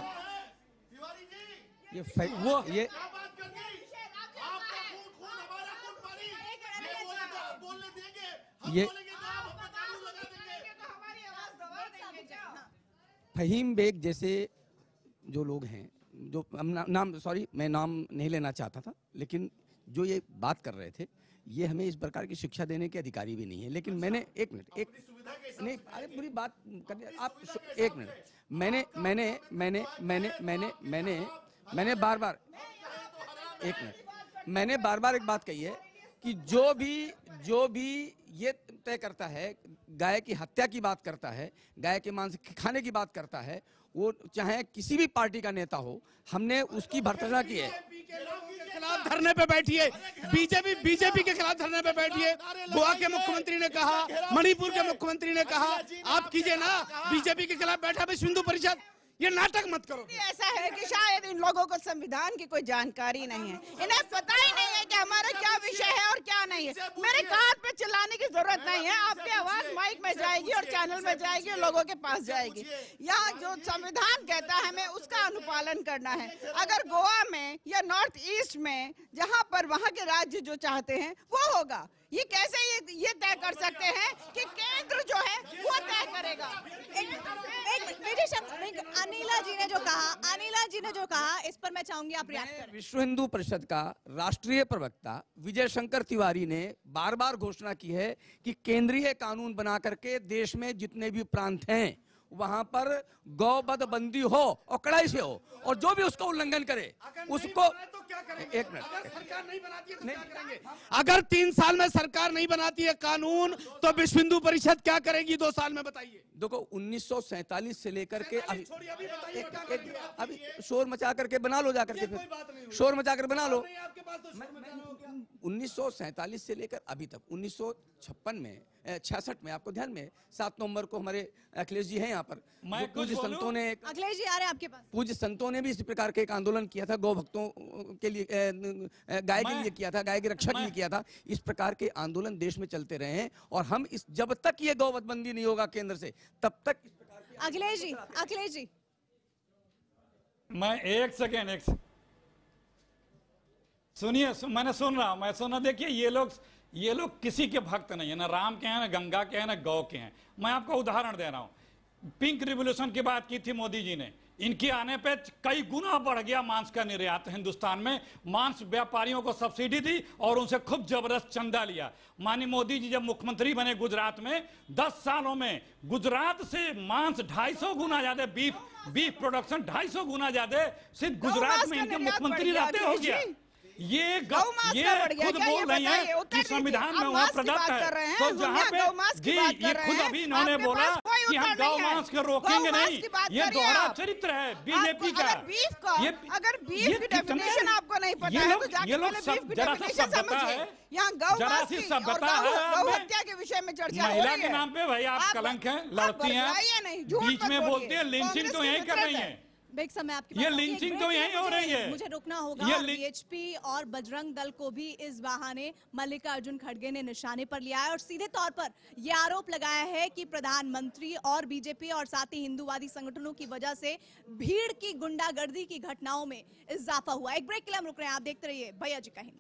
Speaker 2: फहीम बेग जैसे जो लोग हैं, जो नाम सॉरी मैं नाम नहीं लेना चाहता था, लेकिन जो ये बात कर रहे थे, ये हमें इस प्रकार की शिक्षा देने के अधिकारी भी नहीं है। लेकिन मैंने एक मिनट नहीं, अरे पूरी बात कर आप एक मिनट, मैंने बार बार एक बात कही है कि जो भी ये तय करता है, गाय की हत्या की बात करता है, गाय के मांस खाने की बात करता है, वो चाहे किसी भी पार्टी का नेता हो, हमने उसकी भर्त्सना की है।
Speaker 4: खिलाफ धरने पे बैठी है, बीजेपी के खिलाफ धरने पे बैठी है। गोवा के मुख्यमंत्री ने कहा, मणिपुर के मुख्यमंत्री ने कहा, आप कीजिए ना, बीजेपी के खिलाफ बैठा विश्व हिंदू परिषद, ये नाटक मत करो।
Speaker 3: ऐसा है कि शायद इन लोगों को संविधान की कोई जानकारी नहीं है, इन्हें पता ही नहीं है कि हमारा क्या विषय है और क्या नहीं है। मेरे कान पे चिल्लाने की जरूरत नहीं है, आपकी आवाज माइक में जाएगी और चैनल में जाएगी और लोगों के पास जाएगी। यहाँ जो संविधान कहता है हमें उसका अनुपालन करना है। अगर गोवा में या नॉर्थ ईस्ट में जहाँ पर वहाँ के राज्य जो चाहते हैं वो होगा। ये कैसे ये तय कर सकते हैं कि केंद्र जो है वो तय करेगा।
Speaker 1: अनिला जी ने जो कहा इस पर मैं चाहूंगी आप रिएक्ट करें।
Speaker 2: विश्व हिंदू परिषद का राष्ट्रीय प्रवक्ता विजय शंकर तिवारी ने बार बार घोषणा की है कि केंद्रीय कानून बना करके देश में जितने भी प्रांत हैं वहां पर गौवध बंदी हो और कड़ाई से हो, और जो भी उसका उल्लंघन करे उसको एक मिनट,
Speaker 4: सरकार नहीं बनाती है तो क्या करेंगे? अगर 3 साल में सरकार नहीं बनाती है कानून तो विश्व हिंदू परिषद क्या करेगी 2 साल में, बताइए।
Speaker 2: देखो 1947 से लेकर के अभी शोर मचा करके बना लो, जाकर के फिर शोर मचा कर बना लो। 1947 से लेकर अभी तक 1966 में आपको ध्यान में 7 नवंबर को हमारे अखिलेश जी हैं यहाँ पर, पूज्य संतों ने,
Speaker 1: अखिलेश जी आ रहे हैं आपके पास,
Speaker 2: पूज्य संतों ने भी इस प्रकार के एक आंदोलन किया था, गौ भक्तों के लिए, गाय के लिए किया था, गाय की रक्षा के लिए किया था। इस प्रकार के आंदोलन देश में चलते रहे हैं और हम जब तक ये गौवधबंदी नहीं होगा केंद्र से तब तक इस प्रकार के
Speaker 1: अखिलेश जी
Speaker 5: मैं एक सेकेंड सुनिए, मैंने सुन रहा। देखिए ये लोग किसी के भक्त नहीं है, ना राम के हैं, ना गंगा के हैं, ना गौ के हैं। मैं आपको उदाहरण दे रहा हूं। पिंक रिवॉल्यूशन की बात की थी मोदी जी ने, इनके आने पे कई गुना बढ़ गया मांस का निर्यात हिंदुस्तान में। मांस व्यापारियों को सब्सिडी दी और उनसे खूब जबरदस्त चंदा लिया। माननीय मोदी जी जब मुख्यमंत्री बने गुजरात में, 10 सालों में गुजरात से मांस 250 गुना ज्यादा, बीफ प्रोडक्शन 250 गुना ज्यादा सिर्फ गुजरात में इनके मुख्यमंत्री रहते हो गया। ये खुद बोल रही है कि संविधान में वहाँ प्रदत्त है, तो जहाँ पे जी ये खुद अभी इन्होंने बोला कि हम गौ मांस को रोकेंगे नहीं, ये दोहरा चरित्र है बीजेपी का।
Speaker 3: अगर बीफ की डेफिनेशन आपको नहीं पता है तो जाके
Speaker 5: जरा सा सभ्यता है,
Speaker 3: यहाँ गौ हत्या के विषय में चर्चा हो रही है।
Speaker 5: महिला के नाम पे भाई आप कलंक हैं, लड़ती हैं, बीच में बोलती है, लिंचिंग तो यही कर रही है।
Speaker 1: ब्रेक समय आपके
Speaker 5: ये लिंचिंग तो यहीं हो रही है।
Speaker 1: मुझे रुकना होगा। बीएचपी और बजरंग दल को भी इस बहाने मल्लिकार्जुन खड़गे ने निशाने पर लिया है और सीधे तौर पर यह आरोप लगाया है कि प्रधानमंत्री और बीजेपी और साथ ही हिंदूवादी संगठनों की वजह से भीड़ की गुंडागर्दी की घटनाओं में इजाफा हुआ। एक ब्रेक के लिए हम रुक रहे हैं, आप देखते रहिए भैया जी का हिंद।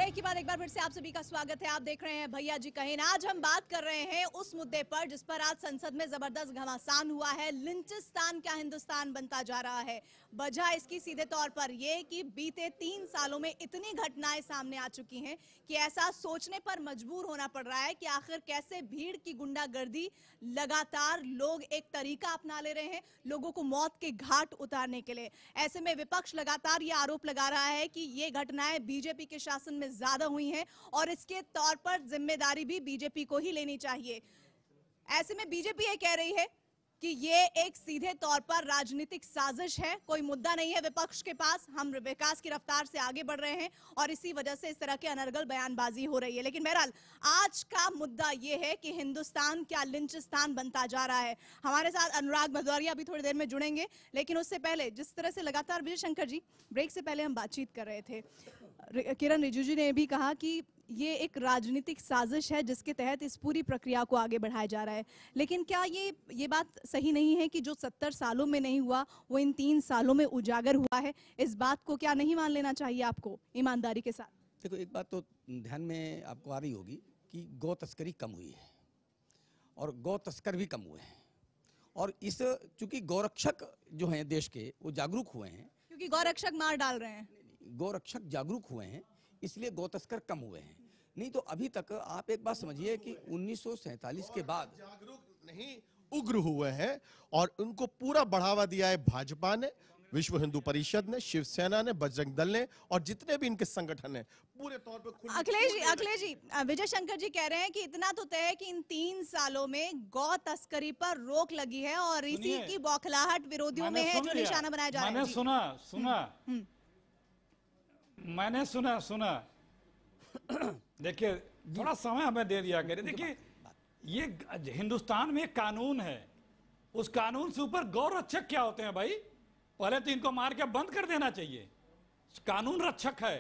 Speaker 1: के बाद एक बार फिर से आप सभी का स्वागत है। आप देख रहे हैं भैया जी कहें। आज हम बात कर रहे हैं उस मुद्दे पर जिस पर आज संसद में जबरदस्त घमासान हुआ है। लिंचिस्तान क्या हिंदुस्तान बनता जा रहा है। वजह इसकी सीधे तौर पर यह कि बीते 3 सालों में इतनी घटनाएं सामने आ चुकी हैं कि ऐसा सोचने पर मजबूर होना पड़ रहा है कि आखिर कैसे भीड़ की गुंडागर्दी लगातार लोग एक तरीका अपना ले रहे हैं लोगों को मौत के घाट उतारने के लिए। ऐसे में विपक्ष लगातार ये आरोप लगा रहा है कि ये घटनाएं बीजेपी के शासन में ज्यादा हुई हैं और इसके तौर पर जिम्मेदारी भी बीजेपी को ही लेनी चाहिए। ऐसे में बीजेपी ये कह रही है कि ये एक सीधे तौर पर राजनीतिक साजिश है, कोई मुद्दा नहीं है विपक्ष के पास, हम विकास की रफ्तार से आगे बढ़ रहे हैं और इसी वजह से इस तरह के अनर्गल बयानबाजी हो रही है। लेकिन बहरहाल आज का मुद्दा ये है कि हिंदुस्तान क्या लिंचिस्तान बनता जा रहा है। हमारे साथ अनुराग भदौरिया अभी थोड़ी देर में जुड़ेंगे, लेकिन उससे पहले जिस तरह से लगातार विजय शंकर जी ब्रेक से पहले हम बातचीत कर रहे थे, किरण रिजिजू ने भी कहा कि ये एक राजनीतिक साजिश है जिसके तहत इस पूरी प्रक्रिया को आगे बढ़ाया जा रहा है। लेकिन क्या ये बात सही नहीं है कि जो 70 सालों में नहीं हुआ वो इन 3 सालों में उजागर हुआ है? इस बात को क्या नहीं मान लेना चाहिए आपको ईमानदारी के साथ?
Speaker 2: देखो, एक बात तो ध्यान में आपको आ रही होगी कि गौ तस्करी कम हुई है और गौ तस्कर भी कम हुए हैं। और इस चूंकि गौरक्षक जो हैं देश के वो जागरूक हुए हैं,
Speaker 1: क्योंकि गौरक्षक मार डाल रहे हैं।
Speaker 2: गौरक्षक जागरूक हुए हैं, इसलिए गौ तस्कर कम हुए हैं। नहीं तो अभी तक आप एक बात समझिए कि 1947 के बाद
Speaker 7: जागरूक नहीं, उग्र हुए हैं और उनको पूरा बढ़ावा दिया है भाजपा ने, विश्व हिंदू परिषद ने, शिवसेना ने, बजरंग दल ने और जितने भी इनके संगठन हैं पूरे तौर पे।
Speaker 1: अखिलेश जी, विजय शंकर जी कह रहे हैं कि इतना तो तय है कि इन 3 सालों में गौ तस्करी पर रोक लगी है और इसी की बौखलाहट विरोधियों में है जो निशाना बनाया जा रहा है।
Speaker 5: मैंने सुना देखिए, थोड़ा समय हमें दे दिया करिए। देखिए, ये हिंदुस्तान में कानून है, उस कानून से ऊपर गौ रक्षक क्या होते हैं भाई? पहले तो इनको मार के बंद कर देना चाहिए। कानून रक्षक है,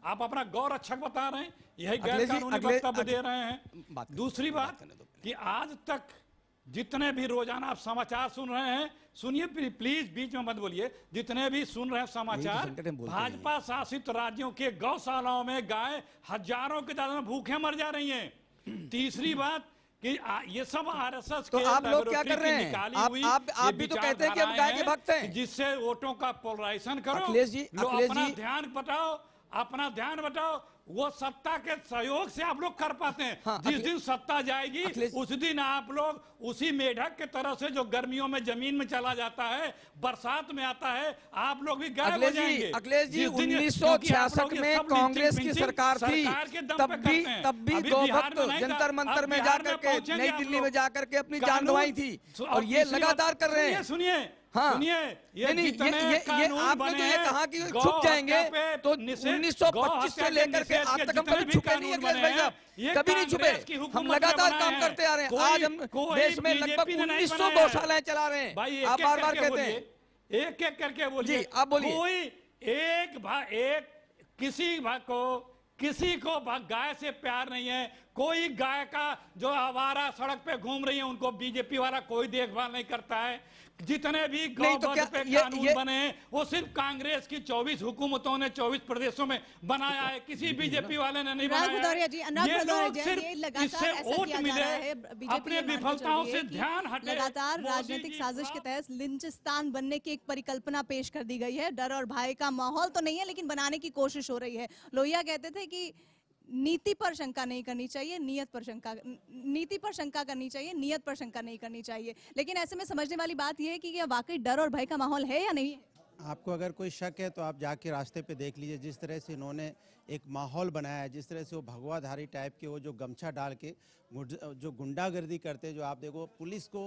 Speaker 5: आप अपना गौ रक्षक बता रहे हैं, यही गैर कानूनी वक्तव्य दे रहे हैं। दूसरी बात कि आज तक जितने भी रोजाना आप समाचार सुन रहे हैं, सुनिए प्लीज, बीच में मत बोलिए, जितने भी सुन रहे हैं समाचार, भाजपा शासित राज्यों के गौशालाओं में गाय हजारों की तादाद में भूखे मर जा रही हैं। तीसरी बात कि ये सब आरएसएस
Speaker 2: तो आप लोग क्या कर रहे हैं? आप भी तो कहते हैं कि हम गाय के भक्त हैं,
Speaker 5: जिससे वोटों का पोलराइजेशन करो।
Speaker 2: अखिलेश जी,
Speaker 5: अपना ध्यान बताओ, वो सत्ता के सहयोग से आप लोग कर पाते हैं। हाँ, जिस दिन सत्ता जाएगी उस दिन आप लोग उसी मेढक के तरह से जो गर्मियों में जमीन में चला जाता है, बरसात में आता है, आप लोग भी गायब हो जाएंगे।
Speaker 2: अखिलेश जी, 1966 में कांग्रेस की सरकार थी, तब भी गौ भक्त जंतर मंतर में जाकर के, नई दिल्ली में जाकर के अपनी जान गंवाई थी और ये लगातार कर रहे हैं।
Speaker 5: सुनिए,
Speaker 2: हाँ,
Speaker 5: सुनिए,
Speaker 2: ये आपने तो ये कहा कि छुप जाएंगे, तो 1925 से लेकर के आज तक हम कभी छुपे नहीं अखिलेश भाई साहब, कभी नहीं छुपे। हम लगातार काम करते आ रहे हैं। आज हम देश में लगभग 1900 गौशालाएं चला रहे हैं। आप बार बार कहते हैं,
Speaker 5: एक एक करके बोलिए।
Speaker 2: जी, आप बोलिए।
Speaker 5: कोई एक किसी को गाय से प्यार नहीं है। कोई गाय का जो आवारा सड़क पे घूम रही है उनको बीजेपी वाला कोई देखभाल नहीं करता है। जितने भी गौवध पे कानून बने वो सिर्फ कांग्रेस की 24 हुकूमतों ने 24 प्रदेशों में बनाया है, किसी बीजेपी वाले ने नहीं बनाया। ये लोग सिर्फ इससे वोट मिले, अपने विफलताओं से ध्यान हटे।
Speaker 1: लगातार राजनीतिक साजिश के तहत लिंचिस्तान बनने की एक परिकल्पना पेश कर दी गई है। डर और भय का माहौल तो नहीं है, लेकिन बनाने की कोशिश हो रही है। लोहिया कहते थे कि नीति पर शंका नहीं करनी चाहिए, नीति पर शंका करनी चाहिए, नियत पर शंका नहीं करनी चाहिए। लेकिन ऐसे में समझने वाली बात यह है कि क्या वाकई डर और भय का माहौल है या नहीं है?
Speaker 9: आपको अगर कोई शक है तो आप जाके रास्ते पे देख लीजिए, जिस तरह से इन्होंने एक माहौल बनाया है, जिस तरह से वो भगवाधारी टाइप के वो जो गमछा डाल के जो गुंडागर्दी करते हैं, जो आप देखो पुलिस को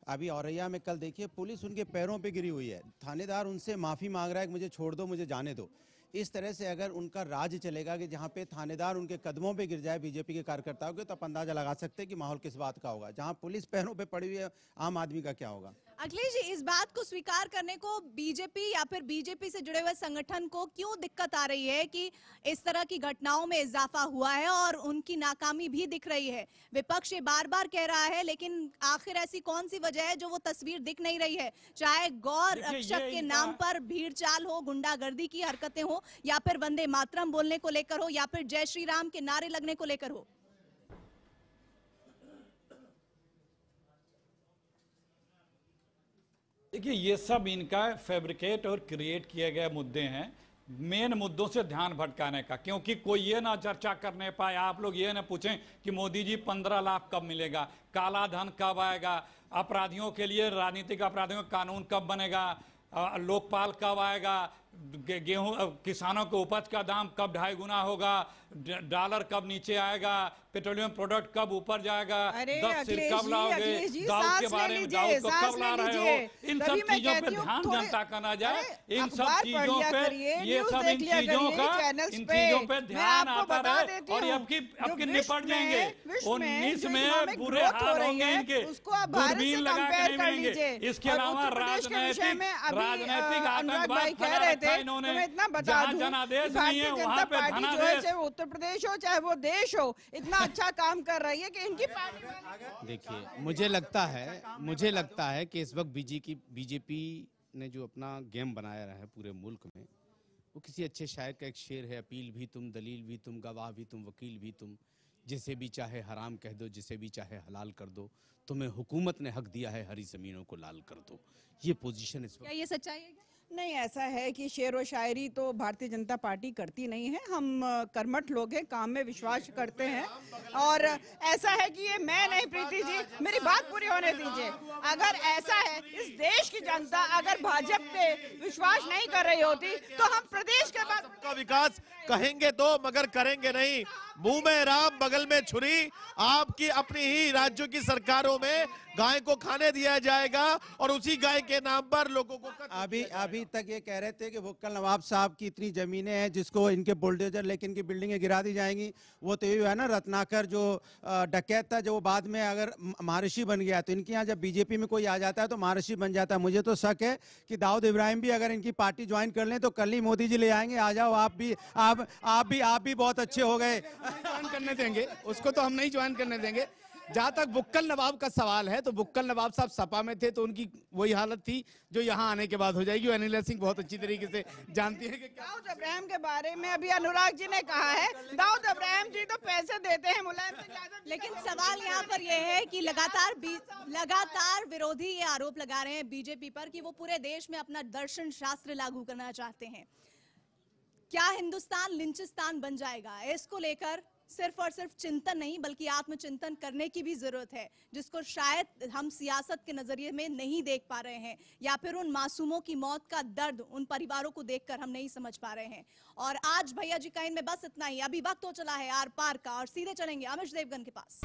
Speaker 9: अभी औरैया में कल देखिए पुलिस उनके पैरों पे गिरी हुई है, थानेदार उनसे माफ़ी मांग रहा है कि मुझे छोड़ दो, मुझे जाने दो। इस तरह से अगर उनका राज चलेगा कि जहाँ पे थानेदार उनके कदमों पे गिर जाए बीजेपी के कार्यकर्ताओं के, तो आप अंदाजा लगा सकते हैं कि माहौल किस बात का होगा। जहाँ पुलिस पैरों पे पड़ी हुई है, आम आदमी का क्या होगा?
Speaker 1: अखिलेश जी, इस बात को स्वीकार करने को बीजेपी या फिर बीजेपी से जुड़े हुए संगठन को क्यों दिक्कत आ रही है कि इस तरह की घटनाओं में इजाफा हुआ है और उनकी नाकामी भी दिख रही है? विपक्ष ये बार बार कह रहा है, लेकिन आखिर ऐसी कौन सी वजह है जो वो तस्वीर दिख नहीं रही है? चाहे गौ रक्षक के नाम पर भीड़ चाल हो, गुंडागर्दी की हरकतें हो, या फिर वंदे मातरम बोलने को लेकर हो, या फिर जय श्री राम के नारे लगने को लेकर हो।
Speaker 5: देखिए, ये सब इनका फैब्रिकेट और क्रिएट किए गए मुद्दे हैं, मेन मुद्दों से ध्यान भटकाने का। क्योंकि कोई ये ना चर्चा करने पाए, आप लोग ये ना पूछें कि मोदी जी 15 लाख कब मिलेगा, काला धन कब आएगा, अपराधियों के लिए, राजनीतिक अपराधियों का कानून कब बनेगा, लोकपाल कब आएगा, गेहूं किसानों को उपज का दाम कब 2.5 गुना होगा, डॉलर कब नीचे आएगा, पेट्रोलियम प्रोडक्ट कब ऊपर जाएगा, 10 सिर कब लाओगे, दाऊ के बारे में दाऊ को कब ला रहे हो, इन सब चीजों पे ध्यान जनता का ना जाए। इन सब चीजों पे, ये सब इन चीजों पे ध्यान आता रहे और अब निपट जाएंगे। 19 में बुरे हाल होंगे इनके, दूरबीन लगा के नहीं मिलेंगे। इसके अलावा राजनीतिक आतंकवाद फैला रखा इन्होंने, जहाँ जनादेश नहीं है वहाँ पे धनादेश।
Speaker 3: चाहे वो उत्तर प्रदेश हो चाहे वो देश हो, इतना अच्छा काम कर रही है कि इनकी पार्टी।
Speaker 4: देखिए, मुझे लगता है कि इस वक्त बीजेपी ने जो अपना गेम बनाया रहा है पूरे मुल्क में, वो किसी अच्छे शायर का एक शेर है, अपील भी तुम, दलील भी तुम, गवाह भी तुम, वकील भी तुम। जिसे भी चाहे हराम कह दो, जिसे भी चाहे हलाल कर दो, तुम्हें हुकूमत ने हक दिया है, हरी ज़मीनों को लाल कर दो। ये पोजीशन इस
Speaker 1: क्या
Speaker 4: वक्त
Speaker 1: ये सच्चाई है?
Speaker 3: नहीं, ऐसा है कि शेर व शायरी तो भारतीय जनता पार्टी करती नहीं है। हम कर्मठ लोग हैं, काम में विश्वास करते हैं। और ऐसा है कि ये मैं नहीं, प्रीति जी मेरी बात पूरी होने दीजिए। अगर ऐसा है, इस देश की जनता अगर भाजपा पे विश्वास नहीं कर रही होती तो हम प्रदेश के बाद
Speaker 7: सबका विकास कहेंगे तो मगर करेंगे नहीं। मुंह में राम बगल में छुरी, आपकी अपनी ही राज्यों की सरकारों में गाय को खाने दिया जाएगा और उसी गाय के नाम पर लोगों को
Speaker 9: अभी तक ये कह रहे थे कि भुक्कल नवाब साहब की इतनी जमीनें हैं जिसको इनके बुलडोजर लेकिन इनकी बिल्डिंगें गिरा दी जाएंगी। वो तो ये है ना, रत्नाकर जो डकैत था, जो बाद में अगर महर्षि बन गया, तो इनके यहाँ जब बीजेपी में कोई आ जाता है तो महर्षि बन जाता है। मुझे तो शक है कि दाऊद इब्राहिम भी अगर इनकी पार्टी ज्वाइन कर लें तो कल ही मोदी जी ले आएंगे, आ जाओ आप भी बहुत अच्छे हो गए।
Speaker 4: ज्वाइन करने देंगे उसको, तो हम नहीं ज्वाइन करने देंगे। जहां तक बुक्कल नवाब का सवाल है, तो बुक्कल नवाब साहब सपा में थे तो उनकी वही हालत थी जो यहाँ आने के बाद हो जाएगी। अनिल सिंह बहुत अच्छी तरीके से जानती है कि
Speaker 3: दाऊद इब्राहिम के बारे में अभी अनुराग जी ने कहा है, दाऊद इब्राहिम जी तो पैसे देते हैं मुलायम से ज्यादा।
Speaker 1: लेकिन सवाल यहाँ पर यह है कि लगातार विरोधी ये आरोप लगा रहे हैं बीजेपी पर कि वो पूरे देश में अपना दर्शन शास्त्र लागू करना चाहते हैं। क्या हिंदुस्तान लिंचिस्तान बन जाएगा? इसको लेकर सिर्फ और सिर्फ चिंतन नहीं बल्कि आत्मचिंतन करने की भी जरूरत है, जिसको शायद हम सियासत के नजरिए में नहीं देख पा रहे हैं, या फिर उन मासूमों की मौत का दर्द उन परिवारों को देखकर हम नहीं समझ पा रहे हैं। और आज भैया जी का इनमें बस इतना ही। अभी वक्त हो चला है आर पार का और सीधे चलेंगे अमिश देवगन के पास।